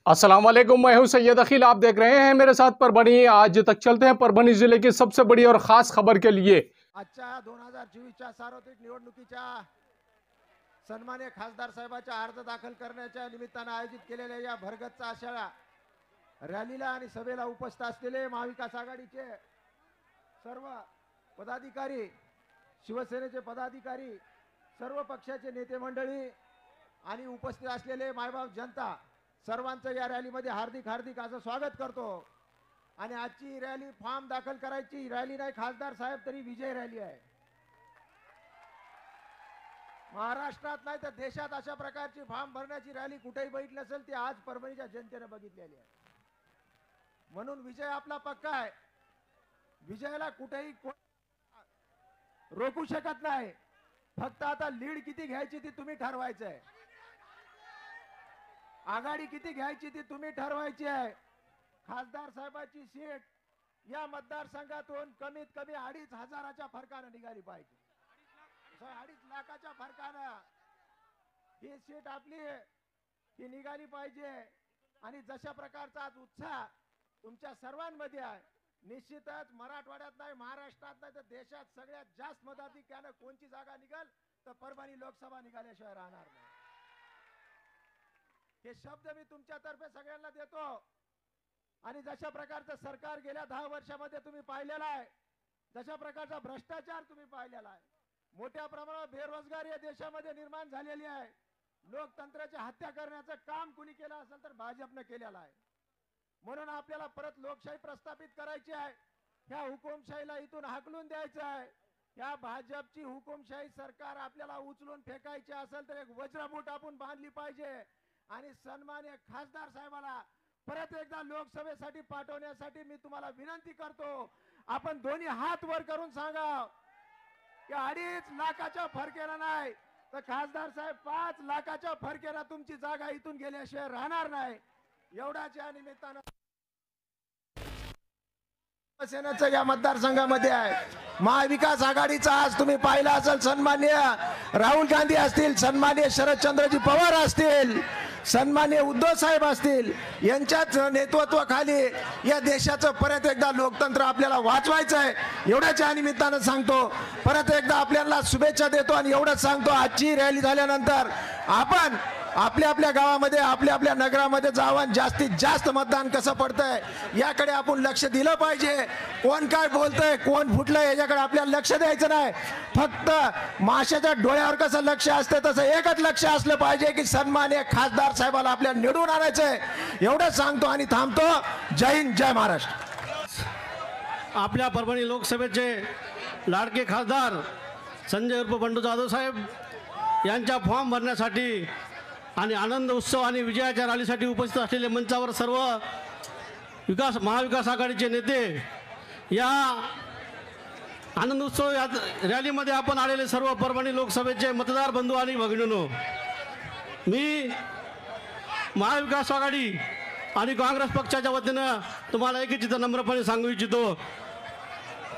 अस्सलाम वालेकुम, मैं हूं सैयद अखिल। आप देख रहे हैं मेरे साथ परभणी। आज तक चलते हैं परभणी जिले की सबसे बड़ी और खास खबर के लिए। आजच्या 2024च्या सार्वत्रिक निवडणुकीच्या सन्माननीय खासदार साहेबांच्या अर्ज दाखल करण्याच्या निमित्तानं आयोजित केलेल्या या भरगच्च अशा रॅलीला आणि सभेला उपस्थित असलेले महाविकास आघाडीचे सर्व पदाधिकारी, शिवसेनेचे पदाधिकारी, सर्व पक्षाचे नेते मंडळी आणि उपस्थित असलेले मायबाप जनता सर्वांचं या रॅलीमध्ये हार्दिक हार्दिक असं स्वागत करतो। आणि आजची रॅली फॉर्म दाखल करायची रॅली नाही खासदार साहेब, तरी विजय रॅली आहे। महाराष्ट्रात नाही तर देशात अशा प्रकारची फॉर्म भरण्याची रॅली कुठेही बघितली नसेल, ती आज परभणीच्या जनतेने बघितलेली आहे। म्हणून विजय आपला पक्का आहे। विजयाला कुठेही रोखू शकत नाही। फक्त आता लीड किती घ्यायची ती तुम्ही ठरवायचं आहे। आघाडी किती घ्यायची ती तुम्ही ठरवायची आहे। खासदार साहेबांची सीट या मतदारसंघातून कमीत कमी 2,500च्या फरकाने निघाली पाहिजे। 2.5 लाखाच्या फरकाने ही सीट आपली ही निघाली पाहिजे। आणि जशा प्रकारचा आज उत्साह तुमच्या सर्वांमध्ये आहे, निश्चितच मराठवाड्यात नाही, महाराष्ट्रात नाही तर देशात सगळ्यात जास्त मताधिक्याने कोणती जागा निघाल तर परभणी लोकसभा निघाल्याशिवाय राहणार नाही। हे शब्द मी तुमच्यातर्फे सगळ्यांना देतो। आणि जशा प्रकारचं सरकार गेल्या 10 वर्षामध्ये तुम्ही पाहिलेला आहे, जशा प्रकारचा भ्रष्टाचार तुम्ही पाहिलेला आहे, मोठ्या प्रमाणावर बेरोजगारी या देशामध्ये निर्माण झालेली आहे, लोकतंत्राची हत्या करण्याचं काम कुणी केलं असेल तर भाजपने केलेलं आहे। म्हणून आपल्याला परत लोकशाही प्रस्थापित करायची आहे। ह्या हुकुमशाहीला इथून हाकलून द्यायचं आहे। या भाजपची हुकुमशाही सरकार आपल्याला उचलून फेकायची असेल तर एक वज्रमूठ आपण बांधली पाहिजे। आणि सन्माननीय खासदार साहेबाला परत एकदा लोकसभेसाठी पाठवण्यासाठी मी तुम्हाला विनंती करतो, आपण दोन्ही हात वर करून सांगा की 2.5 लाखाच्या फरकेला नाही तर खासदार साहेब 5 लाखाच्या फरकेला तुमची जागा इथून गेल्याशिवाय राहणार नाही। एवढाच या निमित्तानं शिवसेनेचं या मतदारसंघामध्ये आहे। महाविकास आघाडीचा आज तुम्ही पाहिला असेल, सन्माननीय राहुल गांधी असतील, सन्माननीय शरदचंद्रजी पवार असतील, सन्माननीय उद्धव साहेब असतील, यांच्याच नेतृत्वाखाली या देशाचं परत एकदा लोकतंत्र आपल्याला वाचवायचं आहे। एवढ्याच या निमित्तानं सांगतो, परत एकदा आपल्याला शुभेच्छा देतो। आणि एवढंच सांगतो, आजची रॅली झाल्यानंतर आपण आपल्या आपल्या गावामध्ये, आपल्या आपल्या नगरामध्ये जाऊन जास्तीत जास्त मतदान कसं पडतंय याकडे आपण लक्ष दिलं पाहिजे। कोण काय बोलतंय, कोण फुटलंय याच्याकडे आपल्याला लक्ष द्यायचं नाही। फक्त माशाच्या डोळ्यावर कसं लक्ष असतं तसं एकच लक्ष असलं पाहिजे की सन्माननीय खासदार साहेबाला आपल्याला निवडून आणायचंय। एवढंच सांगतो आणि थांबतो। जय हिंद, जय महाराष्ट्र। आपल्या परभणी लोकसभेचे लाडके खासदार संजय उर्फ बंडू जाधव साहेब यांच्या फॉर्म भरण्यासाठी आणि आनंद उत्सव आणि विजयाच्या रॅलीसाठी उपस्थित असलेले मंचावर सर्व महाविकास आघाडीचे नेते, या आनंद उत्सव या रॅलीमध्ये आपण आलेले सर्व परभणी लोकसभेचे मतदार बंधू आणि भगिनींनो, मी महाविकास आघाडी आणि काँग्रेस पक्षाच्या वतीनं तुम्हाला एकच नम्रपणे सांगू इच्छितो,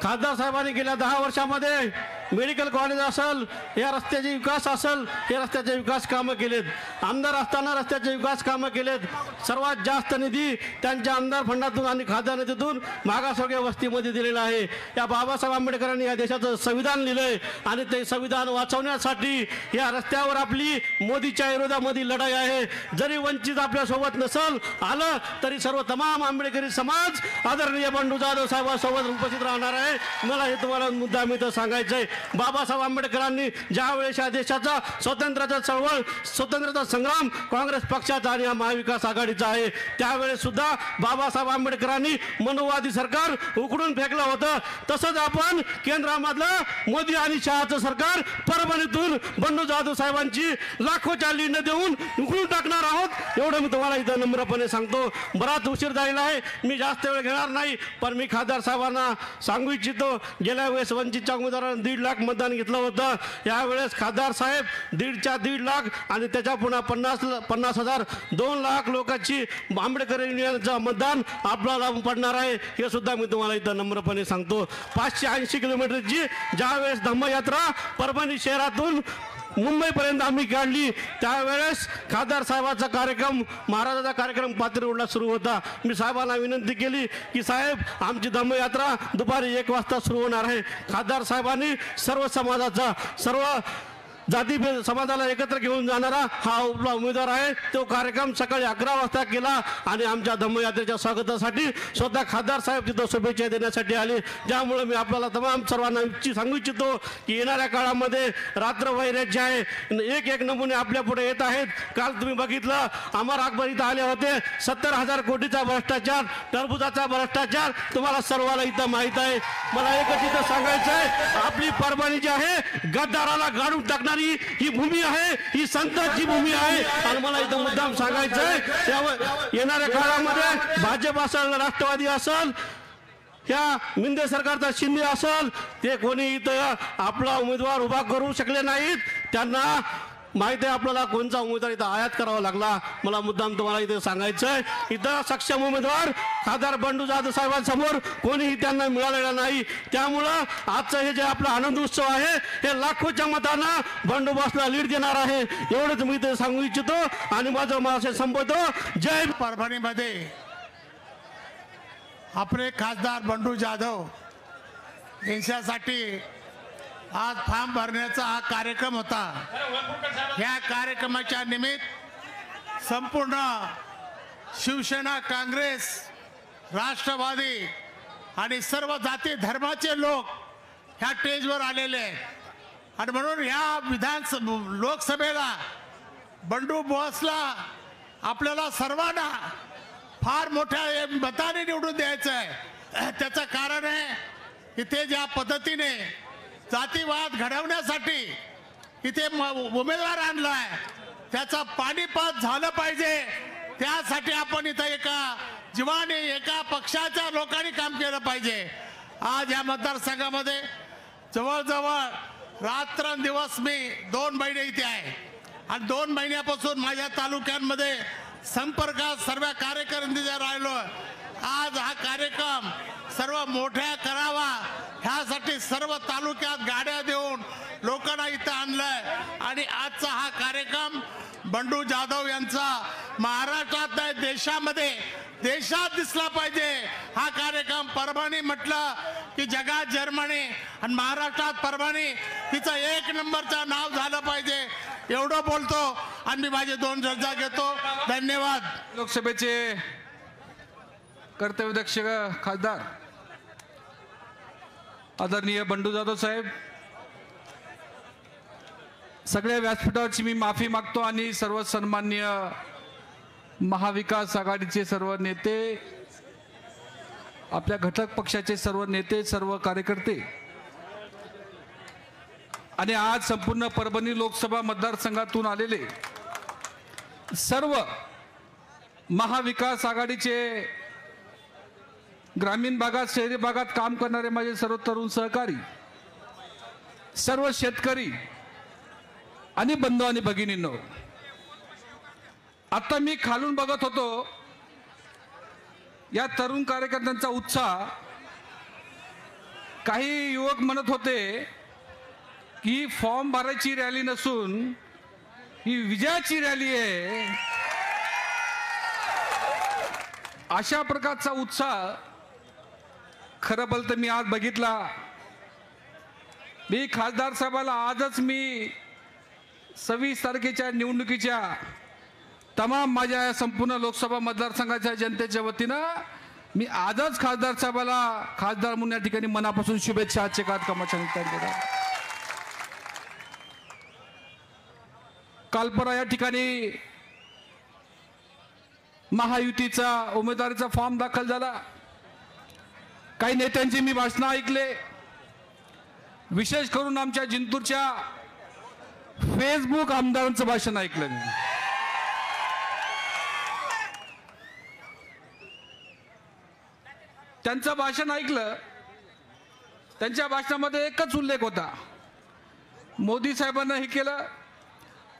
खासदार साहेबांनी गेल्या 10 वर्षामध्ये मेडिकल कॉलेज असेल, या रस्त्याचे विकास असेल, हे रस्त्याचे विकास कामं केलेत। आमदार असताना रस्त्याचे विकास कामं केलेत। सर्वात जास्त निधी त्यांच्या आमदार फंडातून आणि खासदार निधीतून मागासवर्गीय वस्तीमध्ये दिलेला आहे। या बाबासाहेब आंबेडकरांनी या देशाचं संविधान लिहिलंय आणि ते संविधान वाचवण्यासाठी या रस्त्यावर आपली मोदीच्या विरोधामध्ये लढाई आहे। जरी वंचित आपल्या सोबत नसल आलं तरी सर्व तमाम आंबेडकरी समाज आदरणीय बंडू जाधव साहेबांसोबत उपस्थित राहणार आहे। मला हे तुम्हाला मुद्दा मी तर सांगायचं आहे, बाबासाहेब आंबेडकरांनी ज्या वेळेस या देशाचा स्वातंत्र्याचा चळवळ, स्वातंत्र्याचा संग्राम काँग्रेस पक्षाचा आणि महाविकास आघाडीचा आहे, त्यावेळेस सुद्धा बाबासाहेब आंबेडकरांनी मनोवादी सरकार उकडून फेकलं होतं। तसंच आपण केंद्रामधलं मोदी आणि शहाचं सरकार परभणीतून बंडू जाधव साहेबांची लाखोच्या लीड देऊन उकडून टाकणार आहोत। एवढं मी तुम्हाला इथं नम्रपणे सांगतो। बराच उशीर झालेला आहे, मी जास्त वेळ घेणार नाही, पण मी खासदार साहेबांना सांगू इच्छितो, गेल्या वेळेस वंचितच्या उमेदवारांनी 1.5 लाख मतदान घेतलं होतं। यावेळेस खासदार साहेब 1.5 लाख आणि त्याच्या पुन्हा 50,000 2 लाख लोकांची आंबेडकर युनियनचं मतदान आपल्याला पडणार आहे, हे सुद्धा मी तुम्हाला इथं नम्रपणे सांगतो। 580 किलोमीटरची ज्यावेळेस धम्मयात्रा परभणी शहरातून मुंबईपर्यंत आम्ही काढली। त्यावेळेस खासदार साहेबाचा कार्यक्रम, महाराजाचा कार्यक्रम पाथरी सुरू होता। मी साहेबांना विनंती केली की साहेब, आमची धम्मयात्रा दुपारी 1 वाजता सुरू होणार आहे। खासदार साहेबांनी सर्व समाजाचा, सर्व जाती समाजाला एकत्र घेऊन जाणारा हा आपला उमेदवार आहे। तो कार्यक्रम सकाळी 11 वाजता केला आणि आमच्या धम्मयात्रेच्या स्वागतासाठी स्वतः खासदार साहेब तिथं शुभेच्छा देण्यासाठी आले। त्यामुळे मी आपल्याला तमाम सर्वांना सांगू इच्छितो की येणाऱ्या काळामध्ये रात्रवैराग्य आहे, एक नमुने आपल्या पुढे येत आहेत। काल तुम्ही बघितलं, अमर अकबर इथं आले होते। 70,000 कोटीचा भ्रष्टाचार, टरबुजाचा भ्रष्टाचार तुम्हाला सर्वांना इथं माहीत आहे। मला एकच इथं सांगायचं आहे, आपली परभणी जी आहे गद्दाराला गाडून टाकणारी ही भूमी आहे, ही संतांची भूमी आहे। आणि मला इथं मुद्दाम सांगायचं आहे, त्यामुळे येणाऱ्या काळामध्ये भाजप असेल, राष्ट्रवादी असेल, ह्या मिंदे सरकारचा शिंदे असेल, ते कोणी इथं आपला उमेदवार उभा करू शकले नाहीत। त्यांना माहिती आहे आपल्याला कोणता उमेदवार इथं आयात करावा लागला। मला मुद्दाम तुम्हाला इथे सांगायचं आहे, इथं सक्षम उमेदवार खासदार बंडू जाधव साहेबांसमोर कोणीही त्यांना मिळालेला नाही। त्यामुळं आजचं हे जे आपला आनंद उत्सव आहे, हे लाखोच्या मतानं बंडू बॉसला लीड देणार आहे, एवढंच मी इथे सांगू इच्छितो आणि माझं मासे संपवतो। जय परभणीमध्ये आपले खासदार बंडू जाधव यांच्यासाठी आज फॉर्म भरण्याचा हा कार्यक्रम होता। या कार्यक्रमाच्या निमित्त संपूर्ण शिवसेना, काँग्रेस, राष्ट्रवादी आणि सर्व जाती धर्माचे लोक ह्या स्टेजवर आलेले आहेत। आणि म्हणून ह्या लोकसभेला बंडू बॉसला आपल्याला सर्वांना फार मोठ्या मताने निवडून द्यायचं आहे। त्याचं कारण आहे की ते ज्या पद्धतीने जातीवाद घडवण्यासाठी इथे उमेदवार आणलाय, त्याचा पाणीपात झालं पाहिजे। त्यासाठी आपण इथं एका जीवाने, एका पक्षाच्या लोकांनी काम केलं पाहिजे। आज या मतदारसंघामध्ये जवळजवळ रात्रंदिवस मी 2 महिने इथे आहे आणि 2 महिन्यापासून माझ्या तालुक्यांमध्ये संपर्कात सर्व कार्यकर्त्यांच्या राहिलो। आज हा कार्यक्रम सर्व मोठ्या करावा ह्यासाठी सर्व तालुक्यात गाड्या देऊन लोकांना इथं आणलंय। आणि आजचा हा कार्यक्रम बंडू जाधव यांचा महाराष्ट्रात नाही, देशात दिसला पाहिजे। हा कार्यक्रम परभणी म्हटलं की जगात जर्मनी आणि महाराष्ट्रात परभणी तिचं 1 नंबरचं नाव झालं पाहिजे, एवढं बोलतो आणि मी माझे 2 रजा घेतो। धन्यवाद। लोकसभेचे कर्तव्यदक्ष खासदार आदरणीय बंडू जाधव साहेब, सगळ्या व्यासपीठावरची मी माफी मागतो आणि सर्व सन्माननीय महाविकास आघाडीचे सर्व नेते, आपल्या घटक पक्षाचे सर्व नेते, सर्व कार्यकर्ते आणि आज संपूर्ण परभणी लोकसभा मतदारसंघातून आलेले सर्व महाविकास आघाडीचे ग्रामीण भागात, शहरी भागात काम करणारे माझे सर्व तरुण सहकारी, सर्व शेतकरी आणि बंधू आणि भगिनींनो, आता मी खालून बघत होतो या तरुण कार्यकर्त्यांचा उत्साह। काही युवक म्हणत होते की फॉर्म भरायची रॅली नसून ही विजयाची रॅली आहे। अशा प्रकारचा उत्साह खरं बोलतं मी आज बघितला। मी खासदार साहेबाला आजच मी 26 तारखेच्या निवडणुकीच्या तमाम माझ्या संपूर्ण लोकसभा मतदारसंघाच्या जनतेच्या वतीनं मी आजच खासदार साहेबाला खासदार म्हणून या ठिकाणी मनापासून शुभेच्छा आजच्या कार्यक्रमाच्या निमित्ताने। काल परवा या ठिकाणी महायुतीचा उमेदवारीचा फॉर्म दाखल झाला। काही नेत्यांची मी भाषणं ऐकले, विशेष करून आमच्या जिंतूरच्या फेसबुक आमदारांचं भाषण ऐकलं मी। त्यांचं भाषण ऐकलं, त्यांच्या भाषणामध्ये एकच उल्लेख होता, मोदी साहेबांना हे केलं,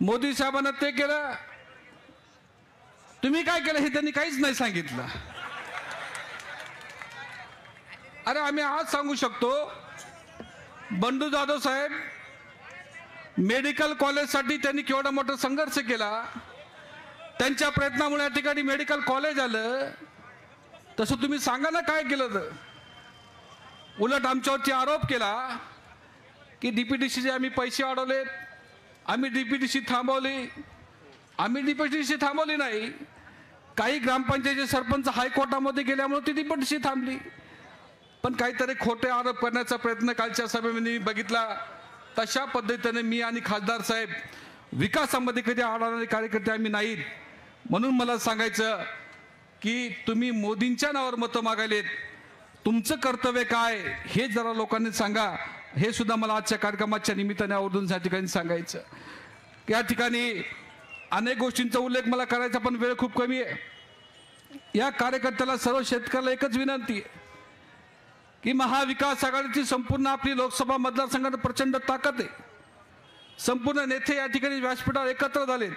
मोदी साहेबांना ते केलं, तुम्ही काय केलं हे त्यांनी काहीच नाही सांगितलं। अरे आम्ही आज सांगू शकतो, बंडू जाधव साहेब मेडिकल कॉलेजसाठी त्यांनी केवढा मोठा संघर्ष केला. त्यांच्या प्रयत्नामुळे या ठिकाणी मेडिकल कॉलेज आलं. तसं तुम्ही सांगा ना काय केलं तर. उलट आमच्यावरती आरोप केला की डीपीडीसीचे आम्ही पैसे अडवलेत, आम्ही डीपीडीसी थांबवली. आम्ही डीपीडीसी थांबवली नाही. काही ग्रामपंचायतीचे सरपंच हायकोर्टामध्ये गेल्यामुळे ती डीपीडीसी थांबली. पण काहीतरी खोटे आरोप करण्याचा प्रयत्न कालच्या सभेमध्ये बघितला. तशा पद्धतीने मी आणि खासदार साहेब विकासामध्ये कधी अडवणारे कार्यकर्ते आम्ही नाहीत. म्हणून मला सांगायचं की तुम्ही मोदींच्या नावावर मतं मागायलेत, तुमचं कर्तव्य काय हे जरा लोकांनी सांगा. हे सुद्धा मला आजच्या कार्यक्रमाच्या निमित्ताने आवर्जून या ठिकाणी सांगायचं. या ठिकाणी अनेक गोष्टींचा उल्लेख मला करायचा पण वेळ खूप कमी आहे. या कार्यकर्त्याला सर्व शेतकऱ्याला एकच विनंती आहे की महाविकास आघाडीची संपूर्ण आपली लोकसभा मतदारसंघात प्रचंड ताकद आहे. संपूर्ण नेते या ठिकाणी व्यासपीठावर एकत्र झालेत,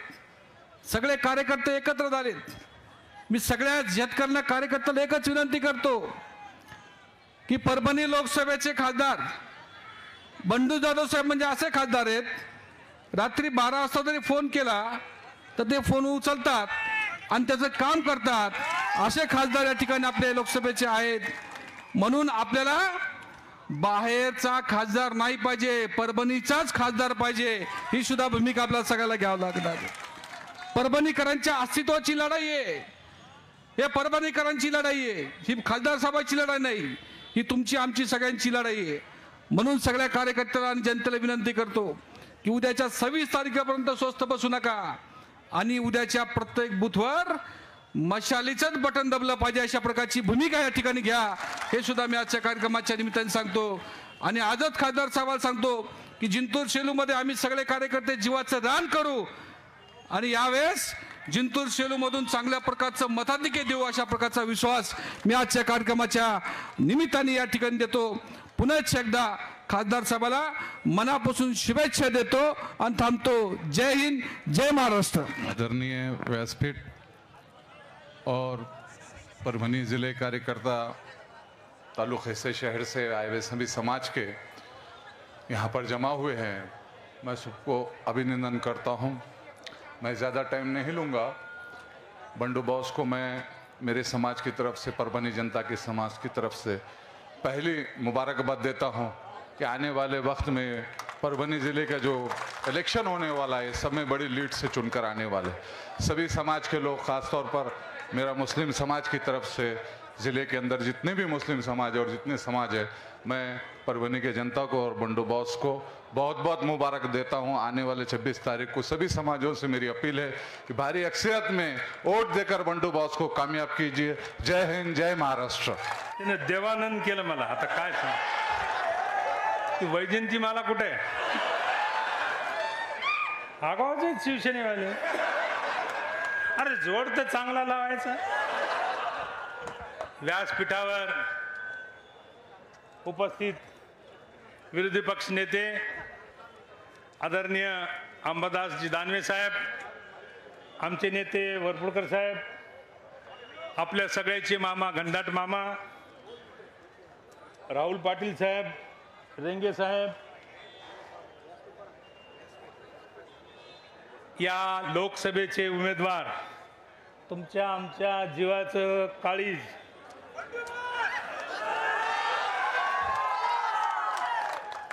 सगळे कार्यकर्ते एकत्र झालेत. मी सगळ्या शेतकऱ्यांना कार्यकर्त्याला एकच विनंती करतो की परभणी लोकसभेचे खासदार बंडू जाधव साहेब म्हणजे असे खासदार आहेत, रात्री 12 वाजता जरी फोन केला तर ते फोन उचलतात आणि त्याचं काम करतात. असे खासदार या ठिकाणी आपल्या लोकसभेचे आहेत. म्हणून आपल्याला बाहेरचा खासदार नाही पाहिजे, परभणीचाच खासदार पाहिजे. ही सुद्धा भूमिका आपल्याला सगळ्याला घ्यावं लागणार. परभणीकरांच्या अस्तित्वाची लढाई आहे, हे परभणीकरांची लढाई आहे. ही खासदार साहेबांची लढाई नाही, ही तुमची आमची सगळ्यांची लढाई आहे. म्हणून सगळ्या कार्यकर्त्यांना आणि जनतेला विनंती करतो की उद्याच्या 26 तारखेपर्यंत स्वस्थ बसू नका आणि उद्याच्या प्रत्येक बूथवर मशालीचंच बटन दबलं पाहिजे अशा प्रकारची भूमिका या ठिकाणी घ्या. हे सुद्धा मी आजच्या कार्यक्रमाच्या निमित्ताने सांगतो. आणि आजच खासदार साहेबांना सांगतो की जिंतूर शेलूमध्ये आम्ही सगळे कार्यकर्ते जीवाचं रान करू आणि यावेळेस जिंतूर शेलूमधून चांगल्या प्रकारचं मताधिक्य देऊ अशा प्रकारचा विश्वास मी आजच्या कार्यक्रमाच्या निमित्ताने या ठिकाणी देतो. पुन्हा एकदा खासदार साहेबाला मनापासून शुभेच्छा देतो आणि थांबतो. जय हिंद, जय महाराष्ट्र. आदरणीय व्यासपीठ और परभनी ज़िले कार्यकर्ता, ताल्लुक़े से शहर से आए हुए सभी समाज के यहाँ पर जमा हुए हैं, मैं सबको अभिनंदन करता हूँ. मैं ज़्यादा टाइम नहीं लूँगा. बंडू बॉस को मैं मेरे समाज की तरफ से, परभनी जनता के समाज की तरफ से पहली मुबारकबाद देता हूँ कि आने वाले वक्त में परभनी ज़िले का जो इलेक्शन होने वाला है सब में बड़ी लीड से चुनकर आने वाले सभी समाज के लोग, ख़ासतौर पर मेरा मुस्लिम समाज की तरफ से ज़िले के अंदर जितने भी मुस्लिम समाज और जितने समाज है, मैं परभनी के जनता को और बंडू बॉस को बहुत बहुत मुबारक देता हूं. आने वाले 26 तारीख को सभी समाजों से मेरी अपील है कि भारी अक्सरियत में वोट देकर बंडू बॉस को कामयाब कीजिए. जय हिंद, जय महाराष्ट्र. तिने देवानंद केलं मला. आता काय सांग, ती वैजयंती मला कुठे आगावचे शिवसेनेवाले. अरे जोड तर चांगला लावायचा. व्यासपीठावर उपस्थित विरोधी पक्ष नेते आदरणीय अंबादासजी दानवे साहेब, आमचे नेते वरपुडकर साहेब, आपल्या सगळ्याचे मामा घनदाट मामा राहुल पाटील साहेब, रेंगे साहेब, या लोकसभेचे उमेदवार, तुमच्या आमच्या जीवाचं काळीज,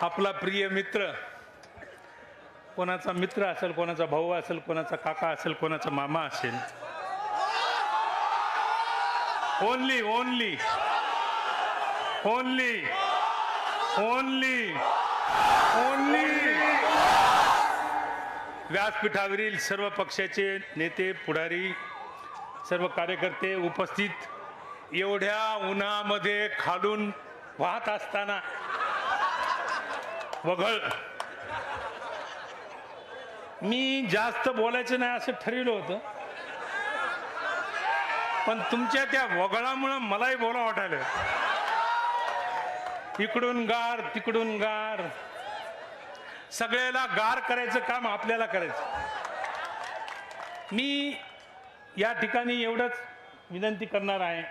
आपला प्रिय मित्र, कोणाचा मित्र असेल, कोणाचा भाऊ असेल, कोणाचा काका असेल, कोणाचा मामा असेल, only only only only only व्यासपीठावरील सर्व पक्षाचे नेते, पुढारी, सर्व कार्यकर्ते उपस्थित, एवढ्या उन्हामध्ये खालून वाहत असताना वघळ, मी जास्त बोलायचं नाही असं ठरवलं होतं, पण तुमच्या त्या वगळामुळं मलाही बोला वाटायला. इकडून गार तिकडून गार, सगळ्याला गार करायचं काम आपल्याला करायचं. मी या ठिकाणी एवढंच विनंती करणार आहे,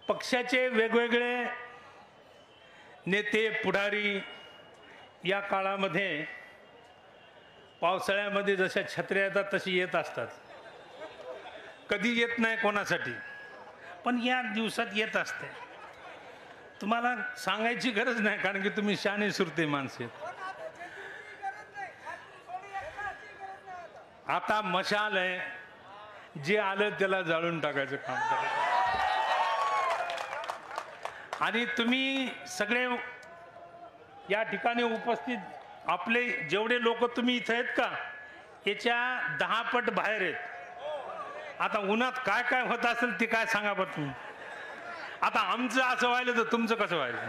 पक्षाचे वेगवेगळे नेते, पुढारी या काळामध्ये पावसाळ्यामध्ये जशा छत्र्या येतात तशी येत असतात, कधी येत नाही कोणासाठी, पण या दिवसात येत असते. तुम्हाला सांगायची गरज नाही, कारण की तुम्ही शाणे सुरते माणसे. आता मशाल आहे, जे आलं त्याला जाळून टाकायचं काम करायचं. आणि तुम्ही सगळे या ठिकाणी उपस्थित आपले जेवढे लोक तुम्ही इथं आहेत का, याच्या 10 पट बाहेर आहेत. आता उन्हात काय काय होत असेल ते काय सांगा बरं तुम्ही. आता आमचं असं व्हायलं तर तुमचं कसं व्हायलं.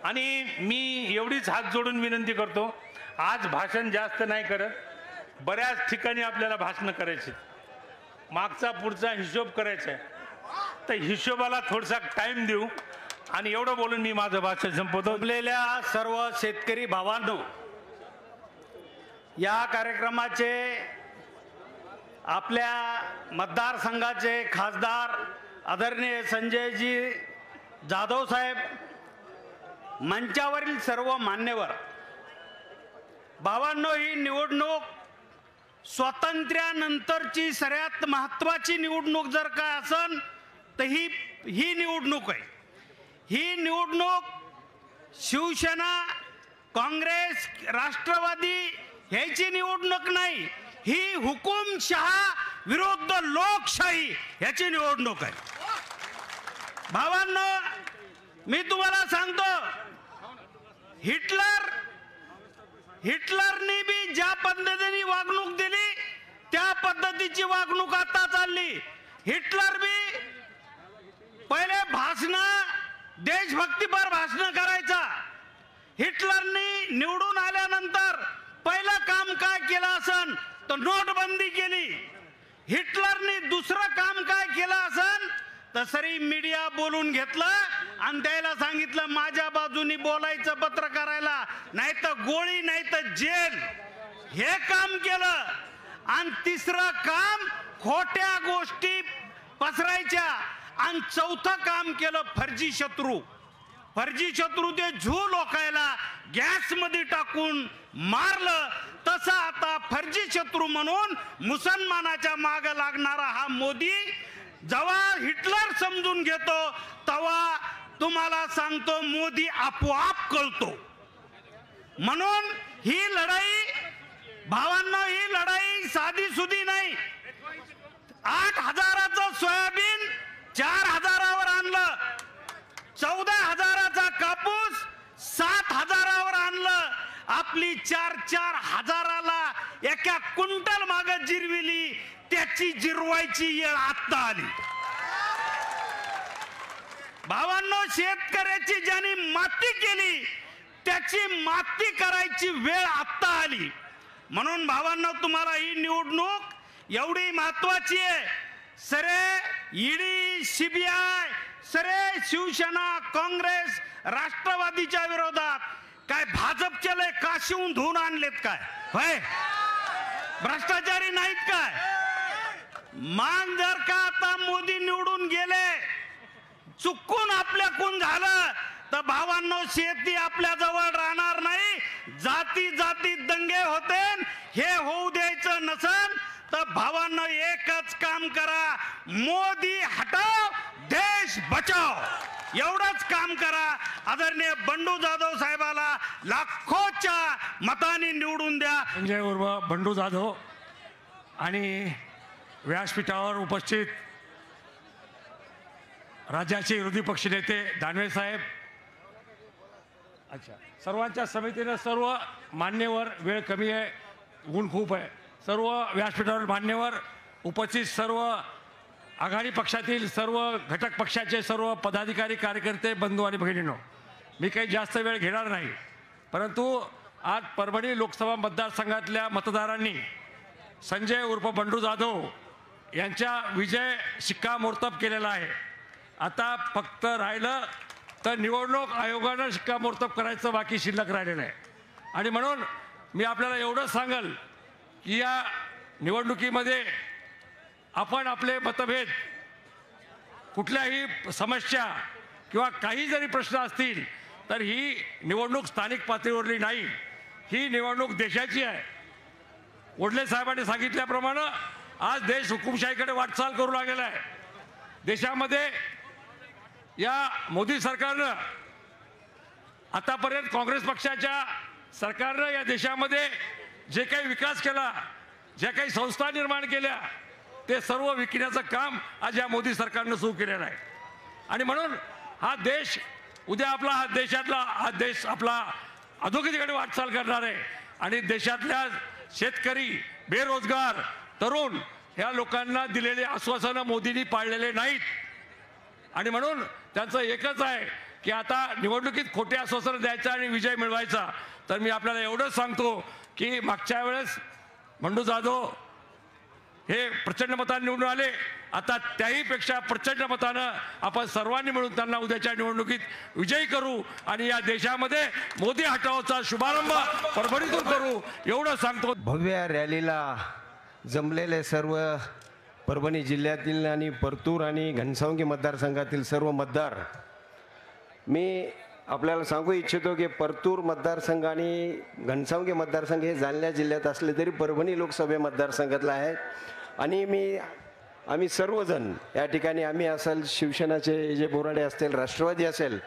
आणि मी एवढीच हात जोडून विनंती करतो, आज भाषण जास्त नाही करत, बऱ्याच ठिकाणी आपल्याला भाषणं करायची, मागचा पुढचा हिशोब करायचा आहे, तर हिशोबाला थोडासा टाइम देऊ. आणि एवढं बोलून मी माझं भाषण संपवतो. जमलेल्या सर्व शेतकरी भावांनो, या कार्यक्रमाचे आपल्या मतदारसंघाचे खासदार आदरणीय संजयजी जाधव साहेब, मंचावरील सर्व मान्यवर भावांनो, ही निवडणूक स्वातंत्र्यानंतरची सर्वात महत्त्वाची निवडणूक जर काय असेल तर ही निवडणूक आहे. ही निवडणूक शिवसेना, काँग्रेस, राष्ट्रवादी ह्याची निवडणूक नाही, ही हुकुमशहा विरुद्ध लोकशाही ह्याची निवडणूक आहे. भावांनो, मी तुम्हाला सांगतो, हिटलरने बी ज्या पद्धतीने वागणूक दिली त्या पद्धतीची वागणूक आता चालली. हिटलर बी पहिले भाषण, देशभक्तीपर भाषण करायचा. हिटलरने निवडून आल्यानंतर पहिलं काम काय केलं असन तर नोटबंदी केली. हिटलरने दुसरं काम काय केलं असन तर सरी मीडिया बोलून घेतलं आणि त्याला सांगितलं माझ्या बाजूनी बोलायचं पत्रकारायला, नाही तर गोळी नाही तर जेल, हे काम केलं. आणि तिसरं काम खोट्या गोष्टी पसरायच्या. आणि चौथं काम केलं फर्जी शत्रू. फर्जी शत्रू ते झू लोकायला गॅस मध्ये टाकून मारलं. तसं आता फर्जी शत्रू म्हणून मुसलमानाच्या माग लागणारा हा मोदी जेव्हा हिटलर समजून घेतो तेव्हा तुम्हाला सांगतो मोदी आपोआप कळतो. म्हणून ही लढाई भावांनो, ही लढाई साधी सुधी नाही. 8,000चं सोयाबीन 4,000वर आणलं, 14,000चा कापूस 7,000वर आणलं. आपली 4,000ला एका क्विंटल माग जिरविली, त्याची जिरवायची वेळ आता आली. भावांनो, शेतकऱ्याची ज्यांनी माती केली त्याची माती करायची वेळ आता आली. म्हणून भावांनो, तुम्हाला ही निवडणूक एवढी महत्वाची आहे. सरे ईडी, सीबीआय, सरे शिवसेना, काँग्रेस, राष्ट्रवादीच्या विरोधात काय भाजपचे लय काशिवून धुवून आणलेत काय? होय, भ्रष्टाचारी नाहीत काय? मान जर का आता मोदी निवडून गेले, चुकून आपल्याकून झालं तर भावांनो, शेती आपल्या जवळ राहणार नाही. जाती जाती दंगे होते, हे होऊ द्यायचं नसन तर भावांनो एकच काम करा, मोदी हटाव, देश बचाव, एवढंच काम करा. आदरणीय बंडू जाधव साहेबाला लाखोच्या मतांनी निवडून द्या. संजय उर्फ बंडू जाधव आणि व्यासपीठावर उपस्थित राज्याचे विरोधी पक्षनेते दानवे साहेब, अच्छा, सर्वांच्या समितीनं सर्व मान्यवर, वेळ कमी आहे, ऊन खूप आहे, सर्व व्यासपीठावर मान्यवर उपस्थित, सर्व आघाडी पक्षातील सर्व घटक पक्षाचे सर्व पदाधिकारी, कार्यकर्ते, बंधू आणि भगिनींनो, मी काही जास्त वेळ घेणार नाही. परंतु आज परभणी लोकसभा मतदारसंघातल्या मतदारांनी संजय उर्फ बंडू जाधव यांच्या विजय शिक्कामोर्तब केलेला आहे. आता फक्त राहिलं तर निवडणूक आयोगानं शिक्कामोर्तब करायचं बाकी शिल्लक राहिलेलं आहे. आणि म्हणून मी आपल्याला एवढंच सांगेल की या निवडणुकीमध्ये आपण आपले मतभेद, कुठल्याही समस्या किंवा काही जरी प्रश्न असतील तर ही निवडणूक स्थानिक पातळीवरली नाही, ही निवडणूक देशाची आहे. वडले साहेबांनी सांगितल्याप्रमाणे आज देश हुकुमशाहीकडे वाटचाल करू लागलेला आहे. देशामध्ये या मोदी सरकारनं आतापर्यंत काँग्रेस पक्षाच्या सरकारनं या देशामध्ये जे काही विकास केला, ज्या काही संस्था निर्माण केल्या, ते सर्व विकण्याचं काम आज या मोदी सरकारनं सुरू केलेलं आहे. आणि म्हणून हा देश उद्या हा देश आपला अधोगतीकडे वाटचाल करणार आहे. आणि देशातल्या शेतकरी, बेरोजगार, तरुण ह्या लोकांना दिलेले आश्वासनं मोदींनी पाळलेले नाहीत. आणि म्हणून त्यांचं एकच आहे की आता निवडणुकीत खोटे आश्वासनं द्यायचं आणि विजय मिळवायचा. तर मी आपल्याला एवढंच सांगतो की मागच्या वेळेस बंडू जाधव हे प्रचंड मताने निवडून आले, आता त्याहीपेक्षा प्रचंड मतानं आपण सर्वांनी मिळून त्यांना उद्याच्या निवडणुकीत विजयी करू आणि या देशामध्ये मोदी हटावचा शुभारंभ परभणीतून करू, एवढं सांगतो. भव्य रॅलीला जमलेले सर्व परभणी जिल्ह्यातील आणि परतूर आणि घनसावंगी मतदारसंघातील सर्व मतदार, मी आपल्याला सांगू इच्छितो की परतूर मतदारसंघ आणि घनसावंगी मतदारसंघ हे जालना जिल्ह्यात असले तरी परभणी लोकसभा मतदारसंघातला आहे. आणि आम्ही सर्वजण या ठिकाणी, आम्ही असेल, शिवसेनाचे जे बोराडे असतील, राष्ट्रवादी असेल,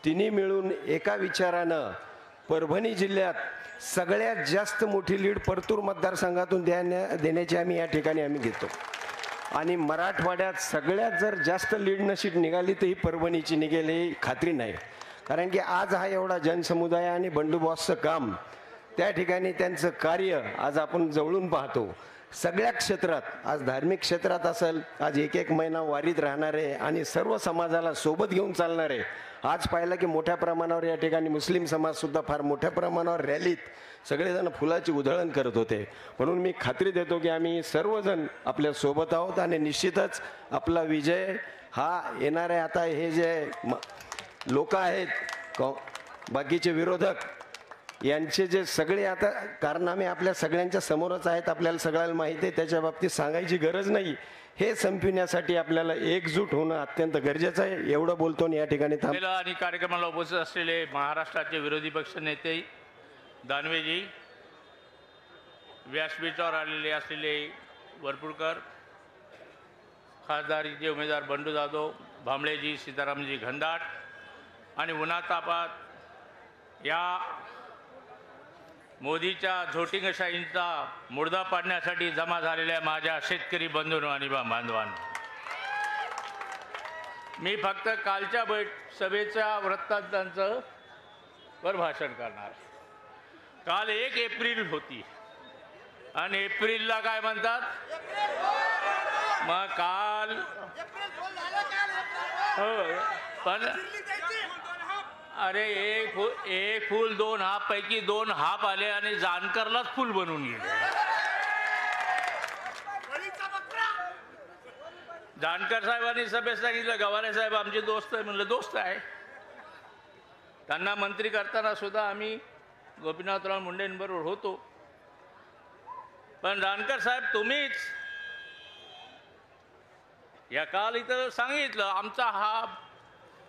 तिन्ही मिळून एका विचारानं परभणी जिल्ह्यात सगळ्यात जास्त मोठी लीड परतूर मतदारसंघातून देण्याची आम्ही या ठिकाणी घेतो. आणि मराठवाड्यात सगळ्यात जर जास्त लीड नशीब निघाली तर ही परभणीची निघेल, ही खात्री नाही. कारण की आज हा एवढा जनसमुदाय आणि बंडू बॉसचं काम, त्या ठिकाणी त्यांचं कार्य आज आपण जवळून पाहतो. सगळ्या क्षेत्रात, आज धार्मिक क्षेत्रात असेल, आज एक एक महिना वारीत राहणारे आणि सर्व समाजाला सोबत घेऊन चालणारे. आज पाहिलं की मोठ्या प्रमाणावर या ठिकाणी मुस्लिम समाजसुद्धा फार मोठ्या प्रमाणावर रॅलीत सगळेजण फुलाची उधळण करत होते. म्हणून मी खात्री देतो की आम्ही सर्वजण आपल्या सोबत आहोत आणि निश्चितच आपला विजय हा येणार आहे. आता हे जे लोक आहेत, बाकीचे विरोधक, यांचे जे सगळे आता कारनामे आपल्या सगळ्यांच्या समोरच आहेत, आपल्याला सगळ्याला माहिती आहे, त्याच्या बाबतीत सांगायची गरज नाही. हे संपविण्यासाठी आपल्याला एकजूट होणं अत्यंत गरजेचं आहे. एवढं बोलतो आणि या ठिकाणी आणि कार्यक्रमाला उपस्थित असलेले महाराष्ट्राचे विरोधी पक्ष नेते दानवेजी, व्यासपीठावर आलेले असलेले वरपुडकर, खासदारीचे उमेदवार बंडू जाधव, भांबळेजी, सीतारामजी घनदाट आणि उन्हातापात या मोदीच्या झोटिंगशाहींचा मुर्दा पाडण्यासाठी जमा झालेल्या माझ्या शेतकरी बंधूंनो आणि बांधवांनो, मी फक्त कालच्या सभेच्या वृत्तांतांचं वर भाषण करणार. काल 1 एप्रिल होती आणि एप्रिलला काय म्हणतात, मग काल हो, पण अरे एक फूल 2 हाफ पैकी 2 हाफ आले आणि जानकरलाच फूल बनवून गेले. जानकर साहेबांनी सभेत सांगितलं, गवारे साहेब आमचे दोस्त आहे. म्हणलं दोस्त आहे. त्यांना मंत्री करताना सुद्धा आम्ही गोपीनाथराव मुंडेंबरोबर होतो. पण जानकर साहेब तुम्हीच या काल इथं सांगितलं आमचा हा